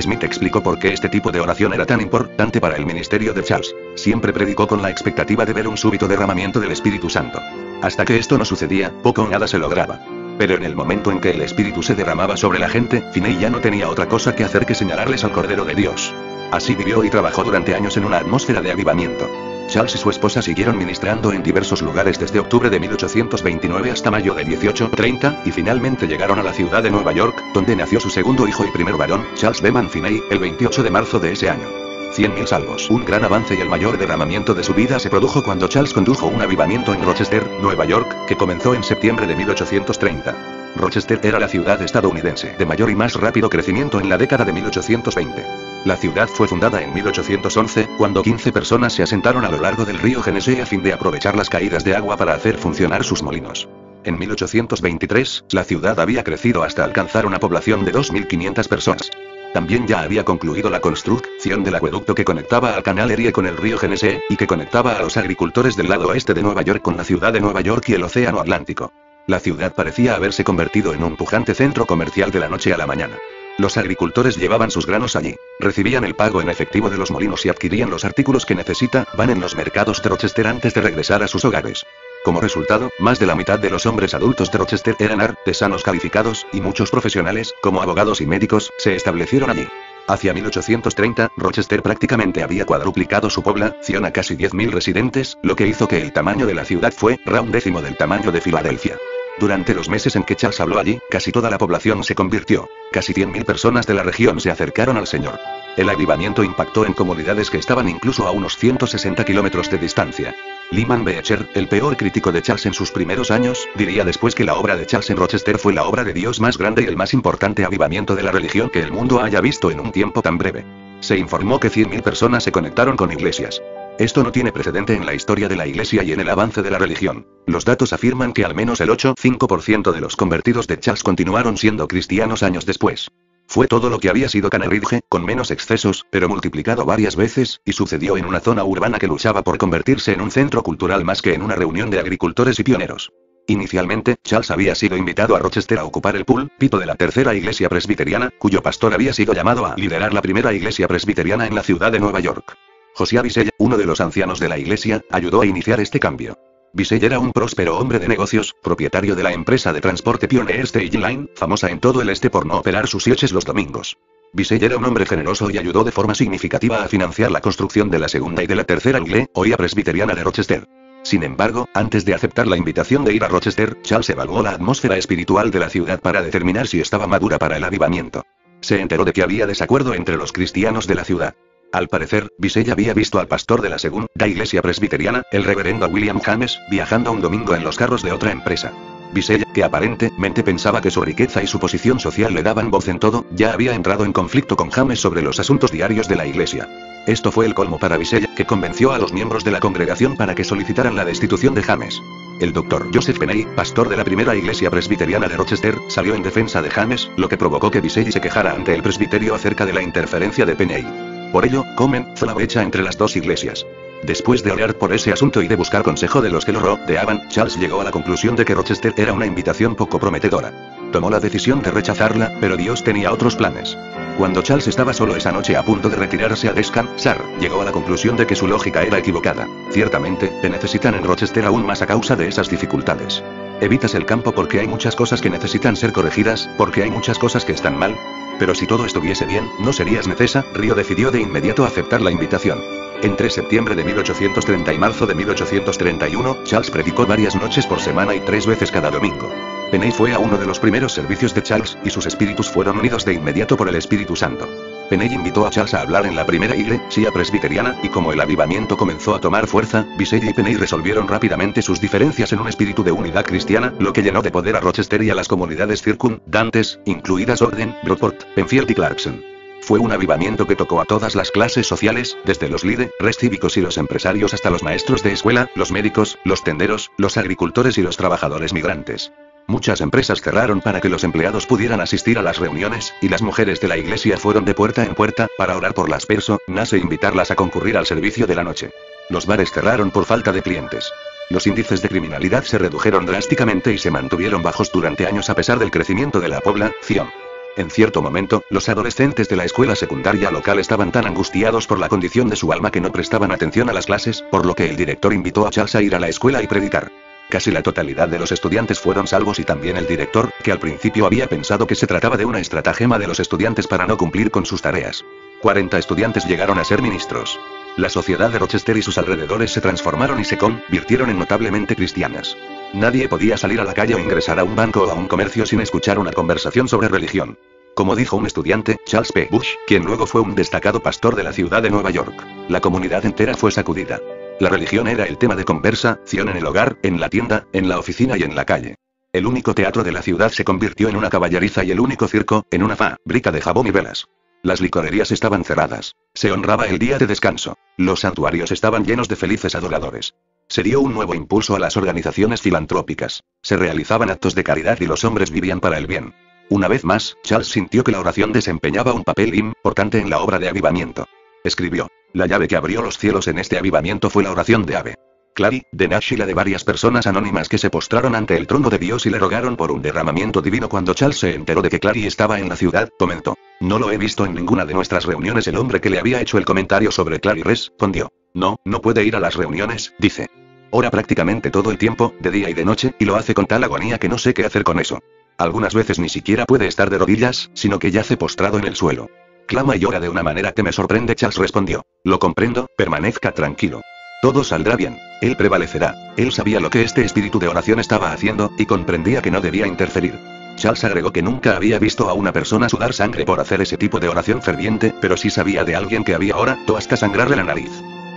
Smith explicó por qué este tipo de oración era tan importante para el ministerio de Charles. Siempre predicó con la expectativa de ver un súbito derramamiento del Espíritu Santo. Hasta que esto no sucedía, poco o nada se lograba. Pero en el momento en que el Espíritu se derramaba sobre la gente, Finney ya no tenía otra cosa que hacer que señalarles al Cordero de Dios. Así vivió y trabajó durante años en una atmósfera de avivamiento. Charles y su esposa siguieron ministrando en diversos lugares desde octubre de 1829 hasta mayo de 1830, y finalmente llegaron a la ciudad de Nueva York, donde nació su segundo hijo y primer varón, Charles Beman Finney, el 28 de marzo de ese año. 100.000 salvos. Un gran avance y el mayor derramamiento de su vida se produjo cuando Charles condujo un avivamiento en Rochester, Nueva York, que comenzó en septiembre de 1830. Rochester era la ciudad estadounidense de mayor y más rápido crecimiento en la década de 1820. La ciudad fue fundada en 1811, cuando 15 personas se asentaron a lo largo del río Genesee a fin de aprovechar las caídas de agua para hacer funcionar sus molinos. En 1823, la ciudad había crecido hasta alcanzar una población de 2.500 personas. También ya había concluido la construcción del acueducto que conectaba al canal Erie con el río Genesee, y que conectaba a los agricultores del lado oeste de Nueva York con la ciudad de Nueva York y el océano Atlántico. La ciudad parecía haberse convertido en un pujante centro comercial de la noche a la mañana. Los agricultores llevaban sus granos allí, recibían el pago en efectivo de los molinos y adquirían los artículos que necesitaban en los mercados de Rochester antes de regresar a sus hogares. Como resultado, más de la mitad de los hombres adultos de Rochester eran artesanos calificados, y muchos profesionales, como abogados y médicos, se establecieron allí. Hacia 1830, Rochester prácticamente había cuadruplicado su población a casi 10.000 residentes, lo que hizo que el tamaño de la ciudad fuera un décimo del tamaño de Filadelfia. Durante los meses en que Charles habló allí, casi toda la población se convirtió. Casi 100.000 personas de la región se acercaron al Señor. El avivamiento impactó en comunidades que estaban incluso a unos 160 kilómetros de distancia. Lyman Beecher, el peor crítico de Charles en sus primeros años, diría después que la obra de Charles en Rochester fue la obra de Dios más grande y el más importante avivamiento de la religión que el mundo haya visto en un tiempo tan breve. Se informó que 100.000 personas se conectaron con iglesias. Esto no tiene precedente en la historia de la Iglesia y en el avance de la religión. Los datos afirman que al menos el 8,5% de los convertidos de Charles continuaron siendo cristianos años después. Fue todo lo que había sido Canneridge, con menos excesos, pero multiplicado varias veces, y sucedió en una zona urbana que luchaba por convertirse en un centro cultural más que en una reunión de agricultores y pioneros. Inicialmente, Charles había sido invitado a Rochester a ocupar el púlpito de la tercera iglesia presbiteriana, cuyo pastor había sido llamado a liderar la primera iglesia presbiteriana en la ciudad de Nueva York. Josiah Bissell, uno de los ancianos de la iglesia, ayudó a iniciar este cambio. Bissell era un próspero hombre de negocios, propietario de la empresa de transporte Pioneer Stage Line, famosa en todo el este por no operar sus coches los domingos. Bissell era un hombre generoso y ayudó de forma significativa a financiar la construcción de la segunda y de la tercera iglesia presbiteriana de Rochester. Sin embargo, antes de aceptar la invitación de ir a Rochester, Charles evaluó la atmósfera espiritual de la ciudad para determinar si estaba madura para el avivamiento. Se enteró de que había desacuerdo entre los cristianos de la ciudad. Al parecer, Bissell había visto al pastor de la segunda iglesia presbiteriana, el reverendo William James, viajando un domingo en los carros de otra empresa. Visella, que aparentemente pensaba que su riqueza y su posición social le daban voz en todo, ya había entrado en conflicto con James sobre los asuntos diarios de la iglesia. Esto fue el colmo para Visella, que convenció a los miembros de la congregación para que solicitaran la destitución de James. El doctor Joseph Penney, pastor de la primera iglesia presbiteriana de Rochester, salió en defensa de James, lo que provocó que Visella se quejara ante el presbiterio acerca de la interferencia de Penney. Por ello, comenzó la brecha entre las dos iglesias. Después de orar por ese asunto y de buscar consejo de los que lo rodeaban, Charles llegó a la conclusión de que Rochester era una invitación poco prometedora. Tomó la decisión de rechazarla, pero Dios tenía otros planes. Cuando Charles estaba solo esa noche a punto de retirarse a descansar, llegó a la conclusión de que su lógica era equivocada. Ciertamente, te necesitan en Rochester aún más a causa de esas dificultades. Evitas el campo porque hay muchas cosas que necesitan ser corregidas, porque hay muchas cosas que están mal. Pero si todo estuviese bien, no serías necesario. Decidió de inmediato aceptar la invitación. Entre septiembre de 1830 y marzo de 1831, Charles predicó varias noches por semana y 3 veces cada domingo. Penney fue a uno de los primeros servicios de Charles, y sus espíritus fueron unidos de inmediato por el Espíritu Santo. Penney invitó a Charles a hablar en la primera iglesia presbiteriana, y como el avivamiento comenzó a tomar fuerza, Visella y Penney resolvieron rápidamente sus diferencias en un espíritu de unidad cristiana, lo que llenó de poder a Rochester y a las comunidades circundantes, incluidas Ogden, Broadport, Penfield y Clarkson. Fue un avivamiento que tocó a todas las clases sociales, desde los líderes cívicos y los empresarios hasta los maestros de escuela, los médicos, los tenderos, los agricultores y los trabajadores migrantes. Muchas empresas cerraron para que los empleados pudieran asistir a las reuniones, y las mujeres de la iglesia fueron de puerta en puerta, para orar por las personas e invitarlas a concurrir al servicio de la noche. Los bares cerraron por falta de clientes. Los índices de criminalidad se redujeron drásticamente y se mantuvieron bajos durante años a pesar del crecimiento de la población. En cierto momento, los adolescentes de la escuela secundaria local estaban tan angustiados por la condición de su alma que no prestaban atención a las clases, por lo que el director invitó a Charles a ir a la escuela y predicar. Casi la totalidad de los estudiantes fueron salvos y también el director, que al principio había pensado que se trataba de una estratagema de los estudiantes para no cumplir con sus tareas. 40 estudiantes llegaron a ser ministros. La sociedad de Rochester y sus alrededores se transformaron y se convirtieron en notablemente cristianas. Nadie podía salir a la calle o ingresar a un banco o a un comercio sin escuchar una conversación sobre religión. Como dijo un estudiante, Charles P. Bush, quien luego fue un destacado pastor de la ciudad de Nueva York, la comunidad entera fue sacudida. La religión era el tema de conversación en el hogar, en la tienda, en la oficina y en la calle. El único teatro de la ciudad se convirtió en una caballeriza y el único circo, en una fábrica de jabón y velas. Las licorerías estaban cerradas. Se honraba el día de descanso. Los santuarios estaban llenos de felices adoradores. Se dio un nuevo impulso a las organizaciones filantrópicas. Se realizaban actos de caridad y los hombres vivían para el bien. Una vez más, Charles sintió que la oración desempeñaba un papel importante en la obra de avivamiento. Escribió: la llave que abrió los cielos en este avivamiento fue la oración de Ave Clary, de Nash y la de varias personas anónimas que se postraron ante el trono de Dios y le rogaron por un derramamiento divino. Cuando Charles se enteró de que Clary estaba en la ciudad, comentó: no lo he visto en ninguna de nuestras reuniones. El hombre que le había hecho el comentario sobre Clary respondió: no puede ir a las reuniones, dice. Ora prácticamente todo el tiempo, de día y de noche, y lo hace con tal agonía que no sé qué hacer con eso. Algunas veces ni siquiera puede estar de rodillas, sino que yace postrado en el suelo. Clama y llora de una manera que me sorprende. Charles respondió: lo comprendo, permanezca tranquilo. Todo saldrá bien. Él prevalecerá. Él sabía lo que este espíritu de oración estaba haciendo, y comprendía que no debía interferir. Charles agregó que nunca había visto a una persona sudar sangre por hacer ese tipo de oración ferviente, pero sí sabía de alguien que había orado hasta sangrarle la nariz.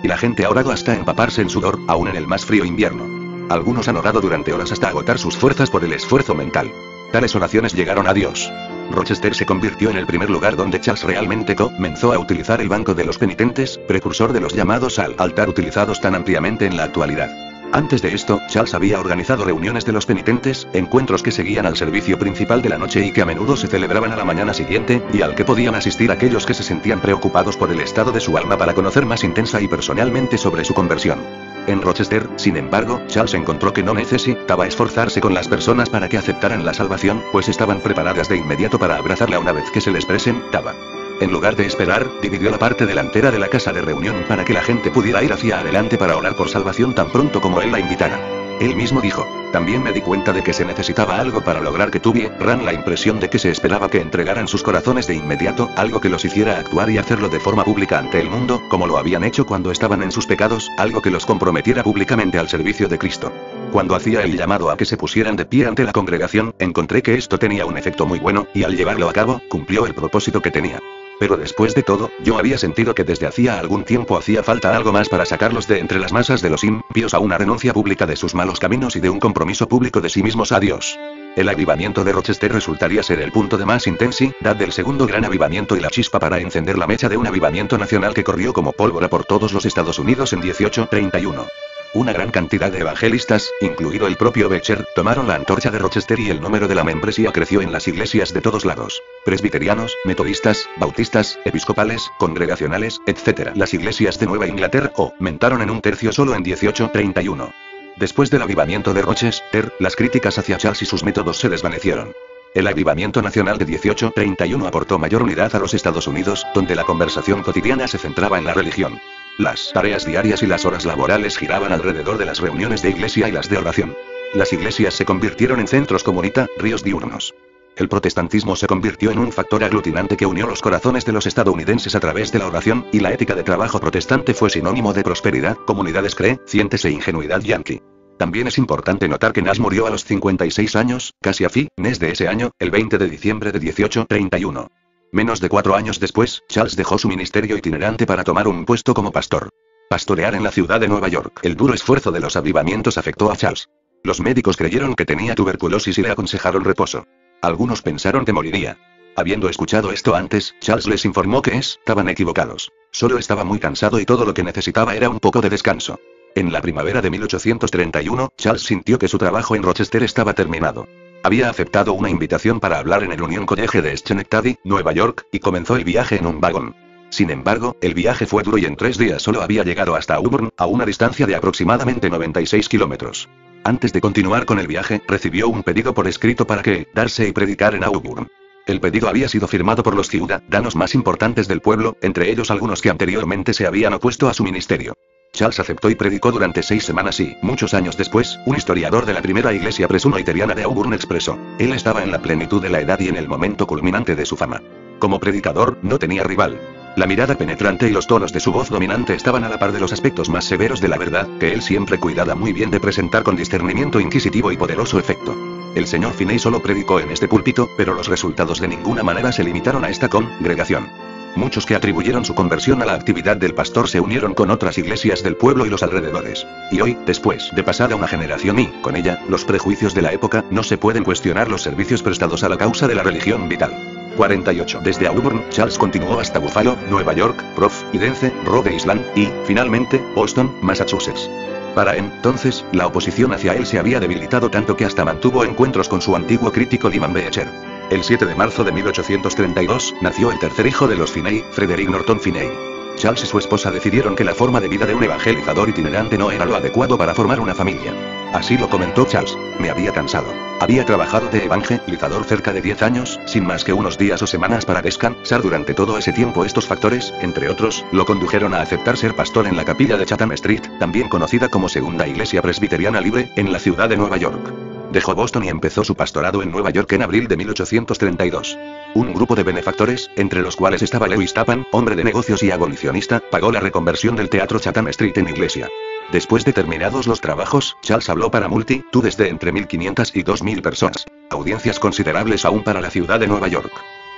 Y la gente ha orado hasta empaparse en sudor, aún en el más frío invierno. Algunos han orado durante horas hasta agotar sus fuerzas por el esfuerzo mental. Tales oraciones llegaron a Dios. Rochester se convirtió en el primer lugar donde Charles realmente comenzó a utilizar el banco de los penitentes, precursor de los llamados al altar utilizados tan ampliamente en la actualidad. Antes de esto, Charles había organizado reuniones de los penitentes, encuentros que seguían al servicio principal de la noche y que a menudo se celebraban a la mañana siguiente, y al que podían asistir aquellos que se sentían preocupados por el estado de su alma para conocer más intensa y personalmente sobre su conversión. En Rochester, sin embargo, Charles encontró que no necesitaba esforzarse con las personas para que aceptaran la salvación, pues estaban preparadas de inmediato para abrazarla una vez que se les presentaba. En lugar de esperar, dividió la parte delantera de la casa de reunión para que la gente pudiera ir hacia adelante para orar por salvación tan pronto como él la invitara. Él mismo dijo: también me di cuenta de que se necesitaba algo para lograr que tuvieran la impresión de que se esperaba que entregaran sus corazones de inmediato, algo que los hiciera actuar y hacerlo de forma pública ante el mundo, como lo habían hecho cuando estaban en sus pecados, algo que los comprometiera públicamente al servicio de Cristo. Cuando hacía el llamado a que se pusieran de pie ante la congregación, encontré que esto tenía un efecto muy bueno, y al llevarlo a cabo, cumplió el propósito que tenía. Pero después de todo, yo había sentido que desde hacía algún tiempo hacía falta algo más para sacarlos de entre las masas de los impios, a una renuncia pública de sus malos caminos y de un compromiso público de sí mismos a Dios. El avivamiento de Rochester resultaría ser el punto de más intensidad del segundo gran avivamiento y la chispa para encender la mecha de un avivamiento nacional que corrió como pólvora por todos los Estados Unidos en 1831. Una gran cantidad de evangelistas, incluido el propio Beecher, tomaron la antorcha de Rochester y el número de la membresía creció en las iglesias de todos lados. Presbiterianos, metodistas, bautistas, episcopales, congregacionales, etc. Las iglesias de Nueva Inglaterra aumentaron en un tercio solo en 1831. Después del avivamiento de Rochester, las críticas hacia Charles y sus métodos se desvanecieron. El avivamiento nacional de 1831 aportó mayor unidad a los Estados Unidos, donde la conversación cotidiana se centraba en la religión. Las tareas diarias y las horas laborales giraban alrededor de las reuniones de iglesia y las de oración. Las iglesias se convirtieron en centros comunitarios diurnos. El protestantismo se convirtió en un factor aglutinante que unió los corazones de los estadounidenses a través de la oración, y la ética de trabajo protestante fue sinónimo de prosperidad, comunidades crecientes e ingenuidad yanqui. También es importante notar que Nash murió a los 56 años, casi a fines de ese año, el 20 de diciembre de 1831. Menos de 4 años después, Charles dejó su ministerio itinerante para tomar un puesto como pastor. Pastorear en la ciudad de Nueva York. El duro esfuerzo de los avivamientos afectó a Charles. Los médicos creyeron que tenía tuberculosis y le aconsejaron reposo. Algunos pensaron que moriría. Habiendo escuchado esto antes, Charles les informó que estaban equivocados. Solo estaba muy cansado y todo lo que necesitaba era un poco de descanso. En la primavera de 1831, Charles sintió que su trabajo en Rochester estaba terminado. Había aceptado una invitación para hablar en el Union College de Schenectady, Nueva York, y comenzó el viaje en un vagón. Sin embargo, el viaje fue duro y en 3 días solo había llegado hasta Auburn, a una distancia de aproximadamente 96 kilómetros. Antes de continuar con el viaje, recibió un pedido por escrito para quedarse y predicar en Auburn. El pedido había sido firmado por los ciudadanos más importantes del pueblo, entre ellos algunos que anteriormente se habían opuesto a su ministerio. Charles aceptó y predicó durante 6 semanas y, muchos años después, un historiador de la primera iglesia presbiteriana de Auburn expresó: él estaba en la plenitud de la edad y en el momento culminante de su fama. Como predicador, no tenía rival. La mirada penetrante y los tonos de su voz dominante estaban a la par de los aspectos más severos de la verdad, que él siempre cuidaba muy bien de presentar con discernimiento inquisitivo y poderoso efecto. El señor Finney solo predicó en este púlpito, pero los resultados de ninguna manera se limitaron a esta congregación. Muchos que atribuyeron su conversión a la actividad del pastor se unieron con otras iglesias del pueblo y los alrededores. Y hoy, después de pasada una generación y, con ella, los prejuicios de la época, no se pueden cuestionar los servicios prestados a la causa de la religión vital. 48. Desde Auburn, Charles continuó hasta Buffalo, Nueva York, Providence, Rhode Island, y, finalmente, Boston, Massachusetts. Para entonces, la oposición hacia él se había debilitado tanto que hasta mantuvo encuentros con su antiguo crítico Lyman Beecher. El 7 de marzo de 1832, nació el tercer hijo de los Finney, Frederick Norton Finney. Charles y su esposa decidieron que la forma de vida de un evangelizador itinerante no era lo adecuado para formar una familia. Así lo comentó Charles: me había cansado. Había trabajado de evangelizador cerca de 10 años, sin más que unos días o semanas para descansar durante todo ese tiempo. Estos factores, entre otros, lo condujeron a aceptar ser pastor en la capilla de Chatham Street, también conocida como Segunda Iglesia Presbiteriana Libre, en la ciudad de Nueva York. Dejó Boston y empezó su pastorado en Nueva York en abril de 1832. Un grupo de benefactores, entre los cuales estaba Lewis Tappan, hombre de negocios y abolicionista, pagó la reconversión del teatro Chatham Street en iglesia. Después de terminados los trabajos, Charles habló para multitudes de entre 1.500 y 2.000 personas. Audiencias considerables aún para la ciudad de Nueva York.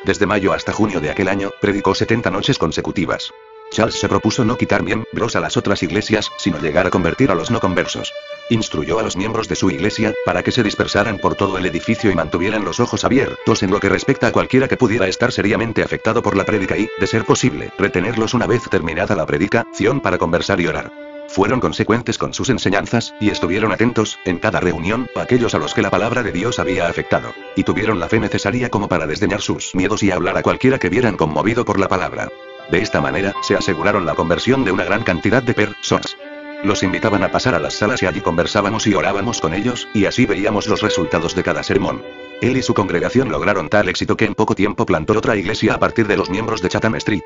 Desde mayo hasta junio de aquel año, predicó 70 noches consecutivas. Charles se propuso no quitar miembros a las otras iglesias, sino llegar a convertir a los no conversos. Instruyó a los miembros de su iglesia, para que se dispersaran por todo el edificio y mantuvieran los ojos abiertos en lo que respecta a cualquiera que pudiera estar seriamente afectado por la prédica y, de ser posible, retenerlos una vez terminada la predicación para conversar y orar. Fueron consecuentes con sus enseñanzas, y estuvieron atentos, en cada reunión, a aquellos a los que la palabra de Dios había afectado. Y tuvieron la fe necesaria como para desdeñar sus miedos y hablar a cualquiera que vieran conmovido por la palabra. De esta manera, se aseguraron la conversión de una gran cantidad de personas. Los invitaban a pasar a las salas y allí conversábamos y orábamos con ellos, y así veíamos los resultados de cada sermón. Él y su congregación lograron tal éxito que en poco tiempo plantó otra iglesia a partir de los miembros de Chatham Street.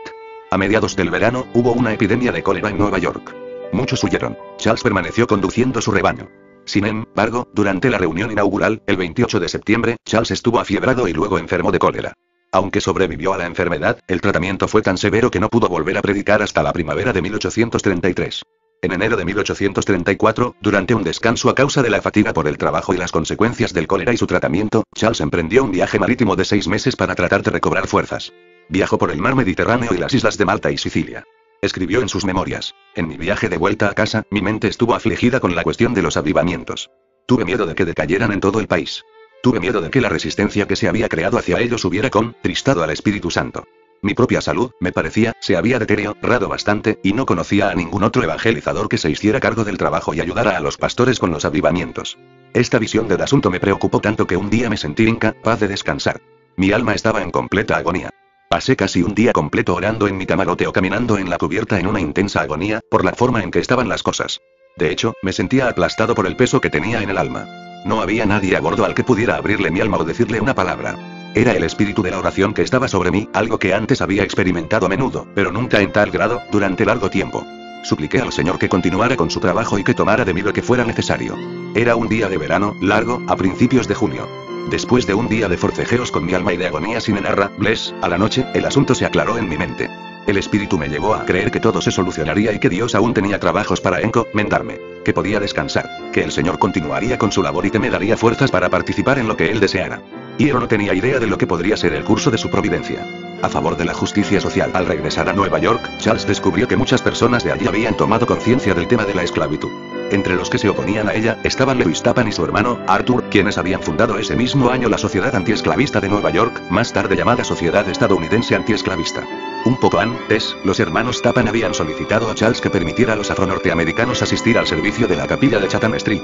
A mediados del verano, hubo una epidemia de cólera en Nueva York. Muchos huyeron. Charles permaneció conduciendo su rebaño. Sin embargo, durante la reunión inaugural, el 28 de septiembre, Charles estuvo afiebrado y luego enfermó de cólera. Aunque sobrevivió a la enfermedad, el tratamiento fue tan severo que no pudo volver a predicar hasta la primavera de 1833. En enero de 1834, durante un descanso a causa de la fatiga por el trabajo y las consecuencias del cólera y su tratamiento, Charles emprendió un viaje marítimo de 6 meses para tratar de recobrar fuerzas. Viajó por el mar Mediterráneo y las islas de Malta y Sicilia. Escribió en sus memorias: en mi viaje de vuelta a casa, mi mente estuvo afligida con la cuestión de los avivamientos. Tuve miedo de que decayeran en todo el país. Tuve miedo de que la resistencia que se había creado hacia ellos hubiera contristado al Espíritu Santo. Mi propia salud, me parecía, se había deteriorado bastante, y no conocía a ningún otro evangelizador que se hiciera cargo del trabajo y ayudara a los pastores con los avivamientos. Esta visión del asunto me preocupó tanto que un día me sentí incapaz de descansar. Mi alma estaba en completa agonía. Pasé casi un día completo orando en mi camarote o caminando en la cubierta en una intensa agonía, por la forma en que estaban las cosas. De hecho, me sentía aplastado por el peso que tenía en el alma. No había nadie a bordo al que pudiera abrirle mi alma o decirle una palabra. Era el espíritu de la oración que estaba sobre mí, algo que antes había experimentado a menudo, pero nunca en tal grado, durante largo tiempo. Supliqué al Señor que continuara con su trabajo y que tomara de mí lo que fuera necesario. Era un día de verano, largo, a principios de junio. Después de un día de forcejeos con mi alma y de agonía sin enarrables, a la noche, el asunto se aclaró en mi mente. El espíritu me llevó a creer que todo se solucionaría y que Dios aún tenía trabajos para encomendarme, que podía descansar, que el Señor continuaría con su labor y que me daría fuerzas para participar en lo que Él deseara. Y yo no tenía idea de lo que podría ser el curso de su providencia. A favor de la justicia social. Al regresar a Nueva York, Charles descubrió que muchas personas de allí habían tomado conciencia del tema de la esclavitud. Entre los que se oponían a ella, estaban Lewis Tappan y su hermano, Arthur, quienes habían fundado ese mismo año la Sociedad Antiesclavista de Nueva York, más tarde llamada Sociedad Estadounidense Antiesclavista. Un poco antes, los hermanos Tappan habían solicitado a Charles que permitiera a los afronorteamericanos asistir al servicio de la capilla de Chatham Street.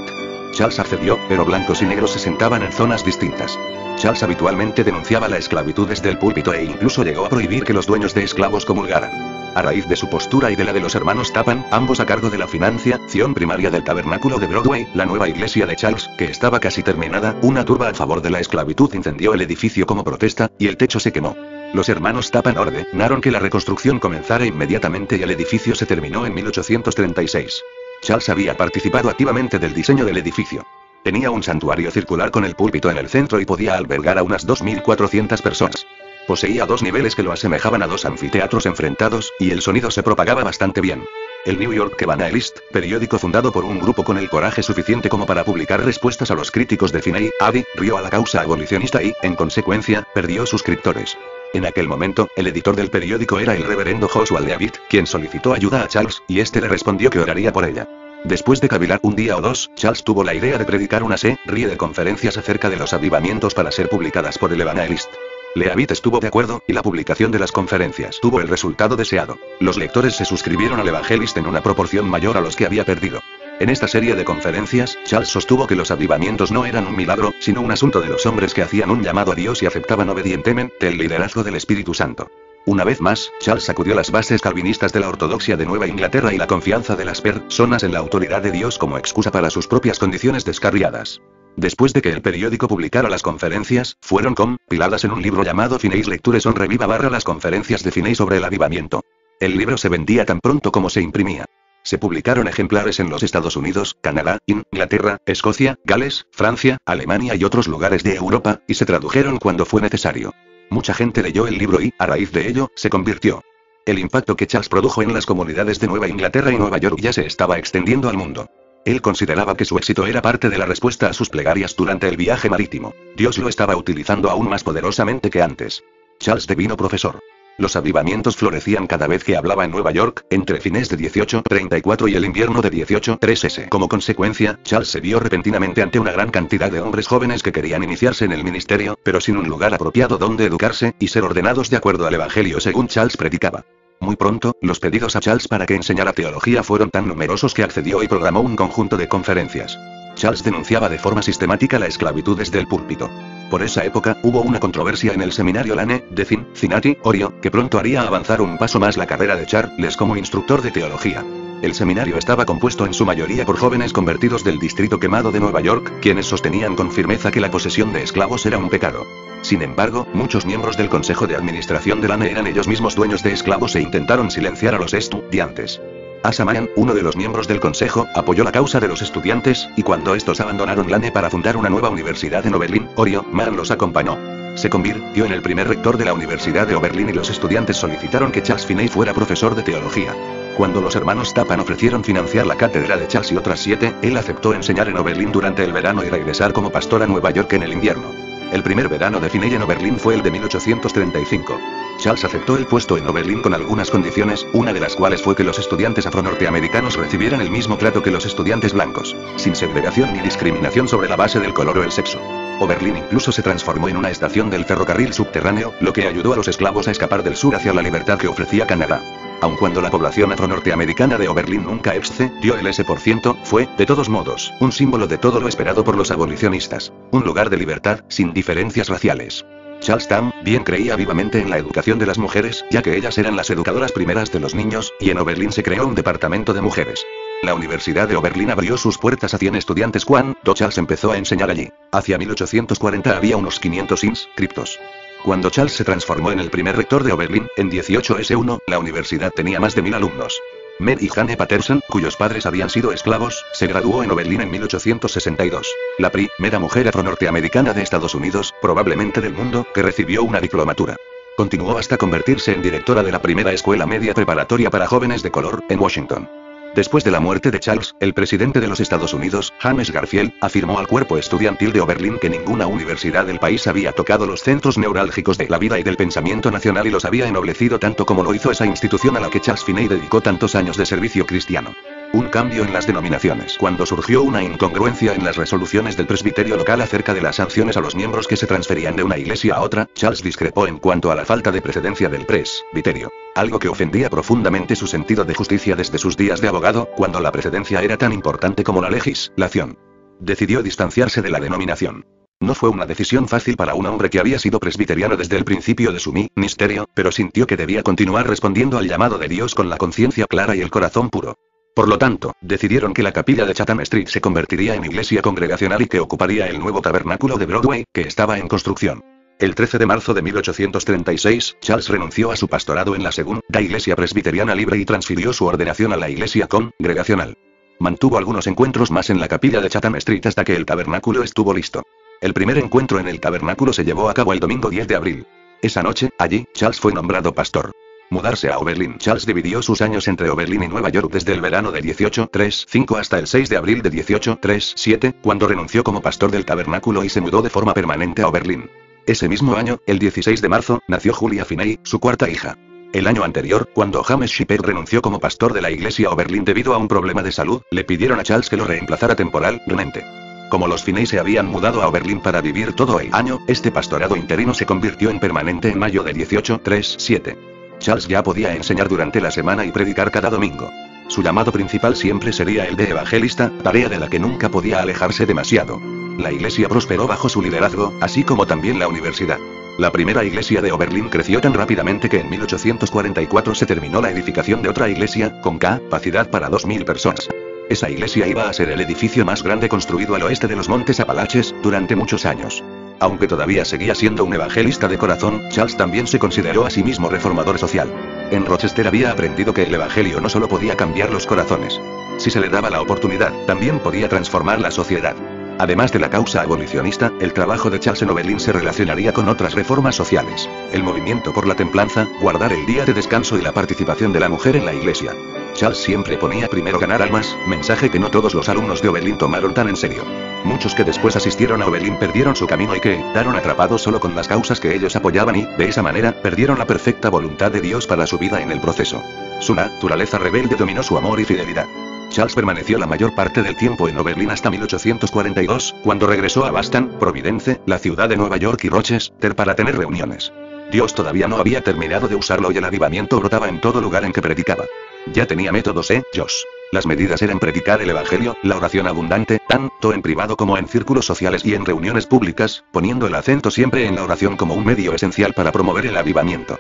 Charles accedió, pero blancos y negros se sentaban en zonas distintas. Charles habitualmente denunciaba la esclavitud desde el púlpito e incluso llegó a prohibir que los dueños de esclavos comulgaran. A raíz de su postura y de la de los hermanos Tappan, ambos a cargo de la financiación primaria del tabernáculo de Broadway, la nueva iglesia de Charles, que estaba casi terminada, una turba a favor de la esclavitud incendió el edificio como protesta, y el techo se quemó. Los hermanos Tappan ordenaron que la reconstrucción comenzara inmediatamente y el edificio se terminó en 1836. Charles había participado activamente del diseño del edificio. Tenía un santuario circular con el púlpito en el centro y podía albergar a unas 2.400 personas. Poseía 2 niveles que lo asemejaban a 2 anfiteatros enfrentados, y el sonido se propagaba bastante bien. El New York Evangelist, periódico fundado por un grupo con el coraje suficiente como para publicar respuestas a los críticos de Finney, rió a la causa abolicionista y, en consecuencia, perdió suscriptores. En aquel momento, el editor del periódico era el reverendo Joshua Leavitt, quien solicitó ayuda a Charles, y este le respondió que oraría por ella. Después de cavilar un día o dos, Charles tuvo la idea de predicar una serie de conferencias acerca de los avivamientos para ser publicadas por el Evangelist. Leavitt estuvo de acuerdo, y la publicación de las conferencias tuvo el resultado deseado. Los lectores se suscribieron al Evangelist en una proporción mayor a los que había perdido. En esta serie de conferencias, Charles sostuvo que los avivamientos no eran un milagro, sino un asunto de los hombres que hacían un llamado a Dios y aceptaban obedientemente el liderazgo del Espíritu Santo. Una vez más, Charles sacudió las bases calvinistas de la ortodoxia de Nueva Inglaterra y la confianza de las personas en la autoridad de Dios como excusa para sus propias condiciones descarriadas. Después de que el periódico publicara las conferencias, fueron compiladas en un libro llamado Finney's Lectures on Revival / las conferencias de Finney sobre el avivamiento. El libro se vendía tan pronto como se imprimía. Se publicaron ejemplares en los Estados Unidos, Canadá, Inglaterra, Escocia, Gales, Francia, Alemania y otros lugares de Europa, y se tradujeron cuando fue necesario. Mucha gente leyó el libro y, a raíz de ello, se convirtió. El impacto que Charles produjo en las comunidades de Nueva Inglaterra y Nueva York ya se estaba extendiendo al mundo. Él consideraba que su éxito era parte de la respuesta a sus plegarias durante el viaje marítimo. Dios lo estaba utilizando aún más poderosamente que antes. Charles devino profesor. Los avivamientos florecían cada vez que hablaba en Nueva York, entre fines de 1834 y el invierno de 1833. Como consecuencia, Charles se vio repentinamente ante una gran cantidad de hombres jóvenes que querían iniciarse en el ministerio, pero sin un lugar apropiado donde educarse, y ser ordenados de acuerdo al evangelio según Charles predicaba. Muy pronto, los pedidos a Charles para que enseñara teología fueron tan numerosos que accedió y programó un conjunto de conferencias. Charles denunciaba de forma sistemática la esclavitud desde el púlpito. Por esa época, hubo una controversia en el seminario Lane, de Cincinnati, Ohio, que pronto haría avanzar un paso más la carrera de Charles como instructor de teología. El seminario estaba compuesto en su mayoría por jóvenes convertidos del distrito quemado de Nueva York, quienes sostenían con firmeza que la posesión de esclavos era un pecado. Sin embargo, muchos miembros del consejo de administración de Lane eran ellos mismos dueños de esclavos e intentaron silenciar a los estudiantes. Asa Mahan, uno de los miembros del consejo, apoyó la causa de los estudiantes, y cuando estos abandonaron Lane para fundar una nueva universidad en Oberlin, Ohio, Mahan los acompañó. se convirtió en el primer rector de la Universidad de Oberlin y los estudiantes solicitaron que Charles Finney fuera profesor de teología. Cuando los hermanos Tappan ofrecieron financiar la cátedra de Charles y otras 7, él aceptó enseñar en Oberlin durante el verano y regresar como pastor a Nueva York en el invierno. El primer verano de Finney en Oberlin fue el de 1835. Charles aceptó el puesto en Oberlin con algunas condiciones, una de las cuales fue que los estudiantes afronorteamericanos recibieran el mismo trato que los estudiantes blancos, sin segregación ni discriminación sobre la base del color o el sexo. Oberlin incluso se transformó en una estación del ferrocarril subterráneo, lo que ayudó a los esclavos a escapar del sur hacia la libertad que ofrecía Canadá. Aun cuando la población afronorteamericana de Oberlin nunca excedió el S%, fue, de todos modos, un símbolo de todo lo esperado por los abolicionistas. Un lugar de libertad, sin diferencias raciales. Charles también creía vivamente en la educación de las mujeres, ya que ellas eran las educadoras primeras de los niños, y en Oberlin se creó un departamento de mujeres. La Universidad de Oberlin abrió sus puertas a 100 estudiantes cuando Charles empezó a enseñar allí. Hacia 1840 había unos 500 inscriptos. Cuando Charles se transformó en el primer rector de Oberlin, en 18S1, la universidad tenía más de 1000 alumnos. Mary Jane Patterson, cuyos padres habían sido esclavos, se graduó en Oberlin en 1862. La primera mujer afronorteamericana de Estados Unidos, probablemente del mundo, que recibió una diplomatura. Continuó hasta convertirse en directora de la primera escuela media preparatoria para jóvenes de color, en Washington. Después de la muerte de Charles, el presidente de los Estados Unidos, James Garfield, afirmó al cuerpo estudiantil de Oberlin que ninguna universidad del país había tocado los centros neurálgicos de la vida y del pensamiento nacional y los había ennoblecido tanto como lo hizo esa institución a la que Charles Finney dedicó tantos años de servicio cristiano. Un cambio en las denominaciones. Cuando surgió una incongruencia en las resoluciones del presbiterio local acerca de las sanciones a los miembros que se transferían de una iglesia a otra, Charles discrepó en cuanto a la falta de precedencia del presbiterio. Algo que ofendía profundamente su sentido de justicia desde sus días de abogado, cuando la precedencia era tan importante como la legislación. Decidió distanciarse de la denominación. No fue una decisión fácil para un hombre que había sido presbiteriano desde el principio de su ministerio, pero sintió que debía continuar respondiendo al llamado de Dios con la conciencia clara y el corazón puro. Por lo tanto, decidieron que la capilla de Chatham Street se convertiría en iglesia congregacional y que ocuparía el nuevo tabernáculo de Broadway, que estaba en construcción. El 13 de marzo de 1836, Charles renunció a su pastorado en la Segunda Iglesia Presbiteriana Libre y transfirió su ordenación a la iglesia congregacional. Mantuvo algunos encuentros más en la capilla de Chatham Street hasta que el tabernáculo estuvo listo. El primer encuentro en el tabernáculo se llevó a cabo el domingo 10 de abril. Esa noche, allí, Charles fue nombrado pastor. Mudarse a Oberlin. Charles dividió sus años entre Oberlin y Nueva York desde el verano de 1835 hasta el 6 de abril de 1837, cuando renunció como pastor del tabernáculo y se mudó de forma permanente a Oberlin. Ese mismo año, el 16 de marzo, nació Julia Finney, su cuarta hija. El año anterior, cuando James Shepard renunció como pastor de la iglesia Oberlin debido a un problema de salud, le pidieron a Charles que lo reemplazara temporalmente. Como los Finney se habían mudado a Oberlin para vivir todo el año, este pastorado interino se convirtió en permanente en mayo de 1837. Charles ya podía enseñar durante la semana y predicar cada domingo. Su llamado principal siempre sería el de evangelista, tarea de la que nunca podía alejarse demasiado. La iglesia prosperó bajo su liderazgo, así como también la universidad. La primera iglesia de Oberlin creció tan rápidamente que en 1844 se terminó la edificación de otra iglesia, con capacidad para 2000 personas. Esa iglesia iba a ser el edificio más grande construido al oeste de los Montes Apalaches, durante muchos años. Aunque todavía seguía siendo un evangelista de corazón, Charles también se consideró a sí mismo reformador social. En Rochester había aprendido que el evangelio no solo podía cambiar los corazones. Si se le daba la oportunidad, también podía transformar la sociedad. Además de la causa abolicionista, el trabajo de Charles en Oberlin se relacionaría con otras reformas sociales. El movimiento por la templanza, guardar el día de descanso y la participación de la mujer en la iglesia. Charles siempre ponía primero ganar almas, mensaje que no todos los alumnos de Oberlin tomaron tan en serio. Muchos que después asistieron a Oberlin perdieron su camino y quedaron atrapados solo con las causas que ellos apoyaban y, de esa manera, perdieron la perfecta voluntad de Dios para su vida en el proceso. Su naturaleza rebelde dominó su amor y fidelidad. Charles permaneció la mayor parte del tiempo en Oberlin hasta 1842, cuando regresó a Boston, Providence, la ciudad de Nueva York y Rochester para tener reuniones. Dios todavía no había terminado de usarlo y el avivamiento brotaba en todo lugar en que predicaba. Ya tenía métodos, Josh. Las medidas eran predicar el evangelio, la oración abundante, tanto en privado como en círculos sociales y en reuniones públicas, poniendo el acento siempre en la oración como un medio esencial para promover el avivamiento.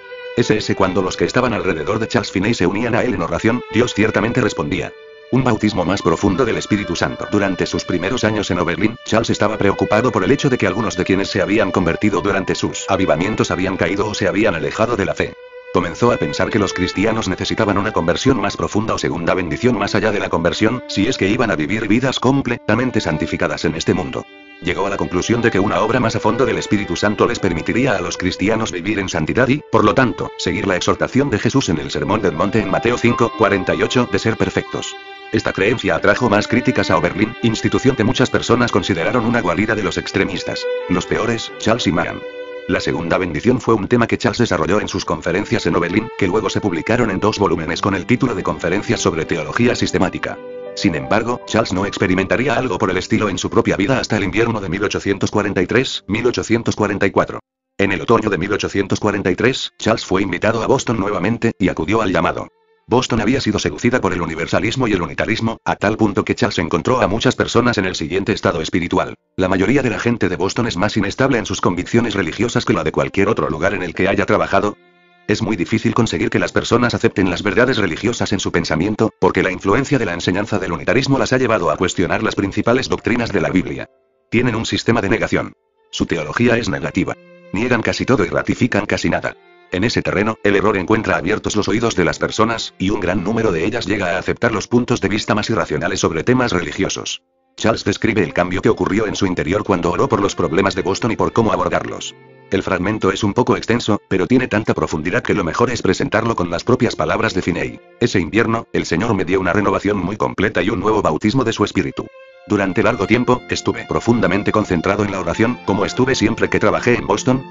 Cuando los que estaban alrededor de Charles Finney se unían a él en oración, Dios ciertamente respondía. Un bautismo más profundo del Espíritu Santo. Durante sus primeros años en Oberlin, Charles estaba preocupado por el hecho de que algunos de quienes se habían convertido durante sus avivamientos habían caído o se habían alejado de la fe. Comenzó a pensar que los cristianos necesitaban una conversión más profunda o segunda bendición más allá de la conversión, si es que iban a vivir vidas completamente santificadas en este mundo. Llegó a la conclusión de que una obra más a fondo del Espíritu Santo les permitiría a los cristianos vivir en santidad y, por lo tanto, seguir la exhortación de Jesús en el Sermón del Monte en Mateo 5:48 de ser perfectos. Esta creencia atrajo más críticas a Oberlin, institución que muchas personas consideraron una guarida de los extremistas. Los peores, Charles y Mahan. La segunda bendición fue un tema que Charles desarrolló en sus conferencias en Oberlin, que luego se publicaron en 2 volúmenes con el título de Conferencias sobre Teología Sistemática. Sin embargo, Charles no experimentaría algo por el estilo en su propia vida hasta el invierno de 1843-1844. En el otoño de 1843, Charles fue invitado a Boston nuevamente, y acudió al llamado. Boston había sido seducida por el universalismo y el unitarismo, a tal punto que Charles encontró a muchas personas en el siguiente estado espiritual. La mayoría de la gente de Boston es más inestable en sus convicciones religiosas que la de cualquier otro lugar en el que haya trabajado. Es muy difícil conseguir que las personas acepten las verdades religiosas en su pensamiento, porque la influencia de la enseñanza del unitarismo las ha llevado a cuestionar las principales doctrinas de la Biblia. Tienen un sistema de negación. Su teología es negativa. Niegan casi todo y ratifican casi nada. En ese terreno, el error encuentra abiertos los oídos de las personas, y un gran número de ellas llega a aceptar los puntos de vista más irracionales sobre temas religiosos. Charles describe el cambio que ocurrió en su interior cuando oró por los problemas de Boston y por cómo abordarlos. El fragmento es un poco extenso, pero tiene tanta profundidad que lo mejor es presentarlo con las propias palabras de Finney. Ese invierno, el Señor me dio una renovación muy completa y un nuevo bautismo de su espíritu. Durante largo tiempo, estuve profundamente concentrado en la oración, como estuve siempre que trabajé en Boston.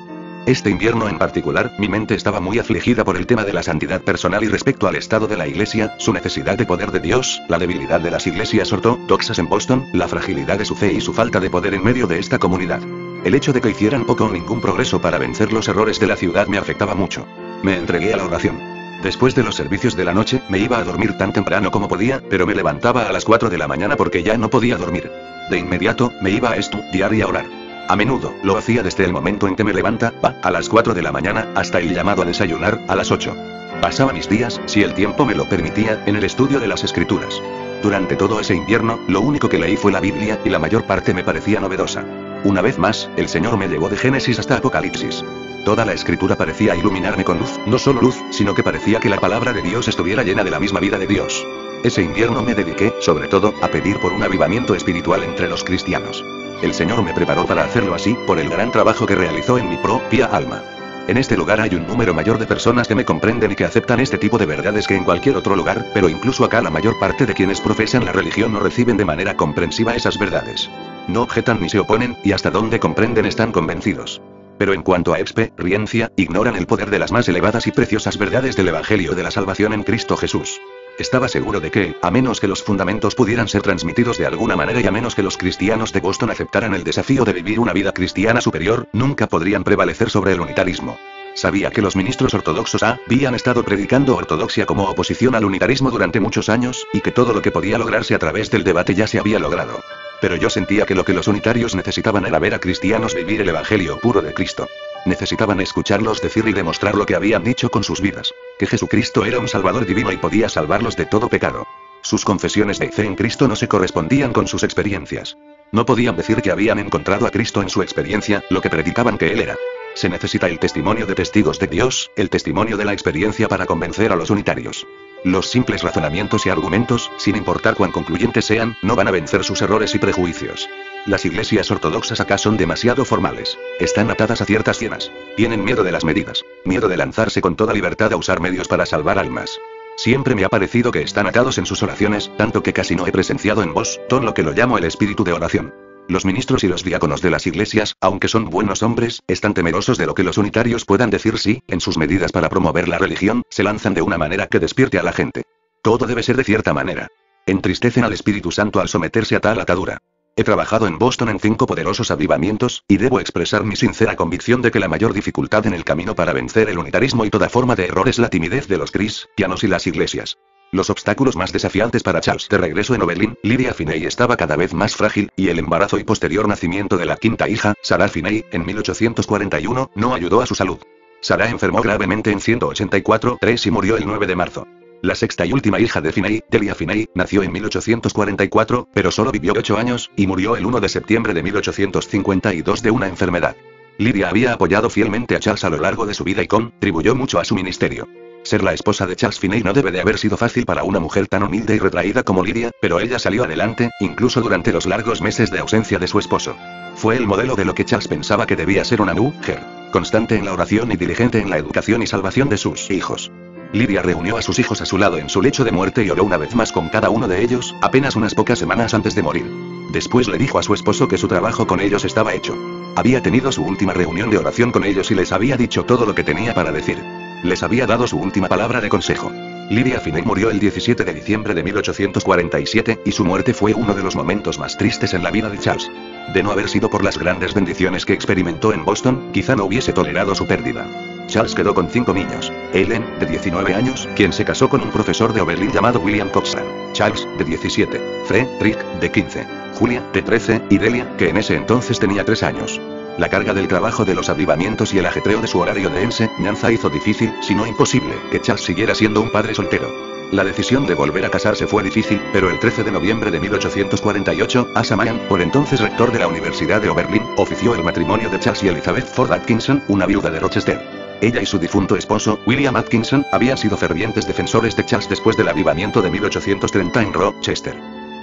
Este invierno en particular, mi mente estaba muy afligida por el tema de la santidad personal y respecto al estado de la iglesia, su necesidad de poder de Dios, la debilidad de las iglesias ortodoxas en Boston, la fragilidad de su fe y su falta de poder en medio de esta comunidad. El hecho de que hicieran poco o ningún progreso para vencer los errores de la ciudad me afectaba mucho. Me entregué a la oración. Después de los servicios de la noche, me iba a dormir tan temprano como podía, pero me levantaba a las 4 de la mañana porque ya no podía dormir. De inmediato, me iba a estudiar y a orar. A menudo, lo hacía desde el momento en que me levantaba, a las 4 de la mañana, hasta el llamado a desayunar, a las 8. Pasaba mis días, si el tiempo me lo permitía, en el estudio de las escrituras. Durante todo ese invierno, lo único que leí fue la Biblia, y la mayor parte me parecía novedosa. Una vez más, el Señor me llevó de Génesis hasta Apocalipsis. Toda la escritura parecía iluminarme con luz, no solo luz, sino que parecía que la palabra de Dios estuviera llena de la misma vida de Dios. Ese invierno me dediqué, sobre todo, a pedir por un avivamiento espiritual entre los cristianos. El Señor me preparó para hacerlo así, por el gran trabajo que realizó en mi propia alma. En este lugar hay un número mayor de personas que me comprenden y que aceptan este tipo de verdades que en cualquier otro lugar, pero incluso acá la mayor parte de quienes profesan la religión no reciben de manera comprensiva esas verdades. No objetan ni se oponen, y hasta donde comprenden están convencidos. Pero en cuanto a experiencia, ignoran el poder de las más elevadas y preciosas verdades del Evangelio de la salvación en Cristo Jesús. Estaba seguro de que, a menos que los fundamentos pudieran ser transmitidos de alguna manera y a menos que los cristianos de Boston aceptaran el desafío de vivir una vida cristiana superior, nunca podrían prevalecer sobre el unitarismo. Sabía que los ministros ortodoxos habían estado predicando ortodoxia como oposición al unitarismo durante muchos años, y que todo lo que podía lograrse a través del debate ya se había logrado. Pero yo sentía que lo que los unitarios necesitaban era ver a cristianos vivir el evangelio puro de Cristo. Necesitaban escucharlos decir y demostrar lo que habían dicho con sus vidas, que Jesucristo era un Salvador divino y podía salvarlos de todo pecado. Sus confesiones de fe en Cristo no se correspondían con sus experiencias. No podían decir que habían encontrado a Cristo en su experiencia, lo que predicaban que Él era. Se necesita el testimonio de testigos de Dios, el testimonio de la experiencia para convencer a los unitarios. Los simples razonamientos y argumentos, sin importar cuán concluyentes sean, no van a vencer sus errores y prejuicios. Las iglesias ortodoxas acá son demasiado formales. Están atadas a ciertas llenas. Tienen miedo de las medidas. Miedo de lanzarse con toda libertad a usar medios para salvar almas. Siempre me ha parecido que están atados en sus oraciones, tanto que casi no he presenciado en Boston lo que lo llamo el espíritu de oración. Los ministros y los diáconos de las iglesias, aunque son buenos hombres, están temerosos de lo que los unitarios puedan decir si, en sus medidas para promover la religión, se lanzan de una manera que despierte a la gente. Todo debe ser de cierta manera. Entristecen al Espíritu Santo al someterse a tal atadura. He trabajado en Boston en 5 poderosos avivamientos, y debo expresar mi sincera convicción de que la mayor dificultad en el camino para vencer el unitarismo y toda forma de error es la timidez de los cristianos y las iglesias. Los obstáculos más desafiantes para Charles de regreso en Oberlin, Lydia Finney estaba cada vez más frágil, y el embarazo y posterior nacimiento de la quinta hija, Sarah Finney, en 1841, no ayudó a su salud. Sarah enfermó gravemente en 184-3 y murió el 9 de marzo. La sexta y última hija de Finney, Delia Finney, nació en 1844, pero solo vivió 8 años, y murió el 1 de septiembre de 1852 de una enfermedad. Lydia había apoyado fielmente a Charles a lo largo de su vida y contribuyó mucho a su ministerio. Ser la esposa de Charles Finney no debe de haber sido fácil para una mujer tan humilde y retraída como Lydia, pero ella salió adelante, incluso durante los largos meses de ausencia de su esposo. Fue el modelo de lo que Charles pensaba que debía ser una mujer, constante en la oración y diligente en la educación y salvación de sus hijos. Lydia reunió a sus hijos a su lado en su lecho de muerte y oró una vez más con cada uno de ellos, apenas unas pocas semanas antes de morir. Después le dijo a su esposo que su trabajo con ellos estaba hecho. Había tenido su última reunión de oración con ellos y les había dicho todo lo que tenía para decir. Les había dado su última palabra de consejo. Lydia Finney murió el 17 de diciembre de 1847, y su muerte fue uno de los momentos más tristes en la vida de Charles. De no haber sido por las grandes bendiciones que experimentó en Boston, quizá no hubiese tolerado su pérdida. Charles quedó con 5 niños. Ellen, de 19 años, quien se casó con un profesor de Oberlin llamado William Coxon. Charles, de 17. Frederick, de 15. Julia, de 13, y Delia, que en ese entonces tenía 3 años. La carga del trabajo de los avivamientos y el ajetreo de su horario de enseñanza hizo difícil, si no imposible, que Charles siguiera siendo un padre soltero. La decisión de volver a casarse fue difícil, pero el 13 de noviembre de 1848, Asa Mahan, por entonces rector de la Universidad de Oberlin, ofició el matrimonio de Charles y Elizabeth Ford Atkinson, una viuda de Rochester. Ella y su difunto esposo, William Atkinson, habían sido fervientes defensores de Charles después del avivamiento de 1830 en Rochester.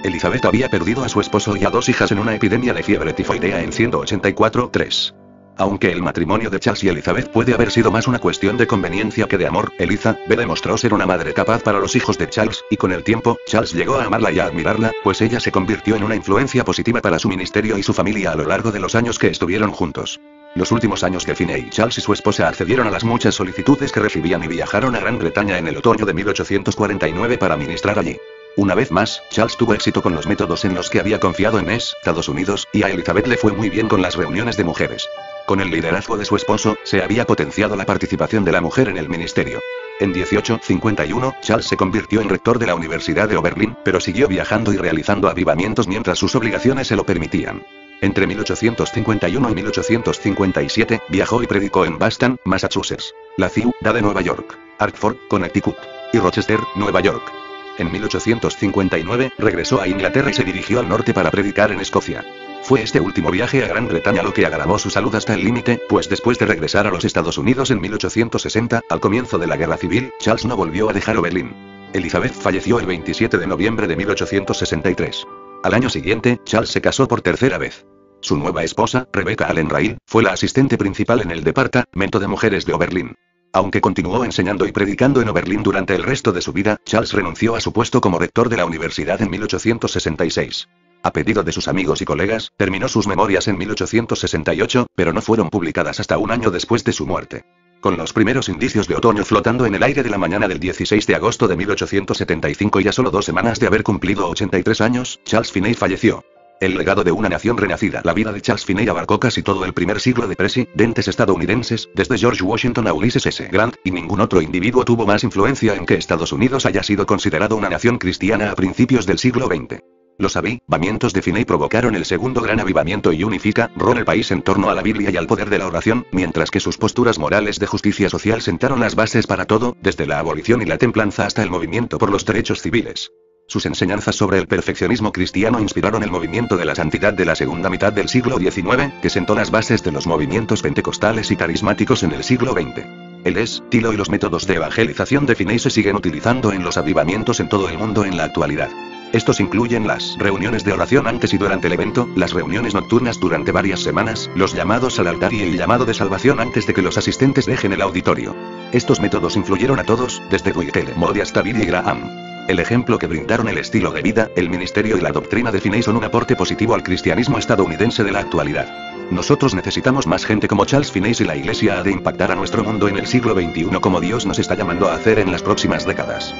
Elizabeth había perdido a su esposo y a 2 hijas en una epidemia de fiebre tifoidea en 184-3. Aunque el matrimonio de Charles y Elizabeth puede haber sido más una cuestión de conveniencia que de amor, Elizabeth demostró ser una madre capaz para los hijos de Charles, y con el tiempo, Charles llegó a amarla y a admirarla, pues ella se convirtió en una influencia positiva para su ministerio y su familia a lo largo de los años que estuvieron juntos. Los últimos años de Finney, Charles y su esposa accedieron a las muchas solicitudes que recibían y viajaron a Gran Bretaña en el otoño de 1849 para ministrar allí. Una vez más, Charles tuvo éxito con los métodos en los que había confiado en Estados Unidos, y a Elizabeth le fue muy bien con las reuniones de mujeres. Con el liderazgo de su esposo, se había potenciado la participación de la mujer en el ministerio. En 1851, Charles se convirtió en rector de la Universidad de Oberlin, pero siguió viajando y realizando avivamientos mientras sus obligaciones se lo permitían. Entre 1851 y 1857, viajó y predicó en Boston, Massachusetts, la ciudad de Nueva York, Hartford, Connecticut, y Rochester, Nueva York. En 1859, regresó a Inglaterra y se dirigió al norte para predicar en Escocia. Fue este último viaje a Gran Bretaña lo que agravó su salud hasta el límite, pues después de regresar a los Estados Unidos en 1860, al comienzo de la Guerra Civil, Charles no volvió a dejar Oberlin. Elizabeth falleció el 27 de noviembre de 1863. Al año siguiente, Charles se casó por tercera vez. Su nueva esposa, Rebecca Allen Rail, fue la asistente principal en el departamento de mujeres de Oberlin. Aunque continuó enseñando y predicando en Oberlin durante el resto de su vida, Charles renunció a su puesto como rector de la universidad en 1866. A pedido de sus amigos y colegas, terminó sus memorias en 1868, pero no fueron publicadas hasta un año después de su muerte. Con los primeros indicios de otoño flotando en el aire de la mañana del 16 de agosto de 1875 y a solo 2 semanas de haber cumplido 83 años, Charles Finney falleció. El legado de una nación renacida. La vida de Charles Finney abarcó casi todo el primer siglo de presidentes estadounidenses, desde George Washington a Ulysses S. Grant, y ningún otro individuo tuvo más influencia en que Estados Unidos haya sido considerado una nación cristiana a principios del siglo XX. Los avivamientos de Finney provocaron el segundo gran avivamiento y unificaron el país en torno a la Biblia y al poder de la oración, mientras que sus posturas morales de justicia social sentaron las bases para todo, desde la abolición y la templanza hasta el movimiento por los derechos civiles. Sus enseñanzas sobre el perfeccionismo cristiano inspiraron el movimiento de la santidad de la segunda mitad del siglo XIX, que sentó las bases de los movimientos pentecostales y carismáticos en el siglo XX. El estilo y los métodos de evangelización de Finney se siguen utilizando en los avivamientos en todo el mundo en la actualidad. Estos incluyen las reuniones de oración antes y durante el evento, las reuniones nocturnas durante varias semanas, los llamados al altar y el llamado de salvación antes de que los asistentes dejen el auditorio. Estos métodos influyeron a todos, desde Dwight Moody hasta Billy Graham. El ejemplo que brindaron el estilo de vida, el ministerio y la doctrina de Finney son un aporte positivo al cristianismo estadounidense de la actualidad. Nosotros necesitamos más gente como Charles Finney si la Iglesia ha de impactar a nuestro mundo en el siglo XXI como Dios nos está llamando a hacer en las próximas décadas.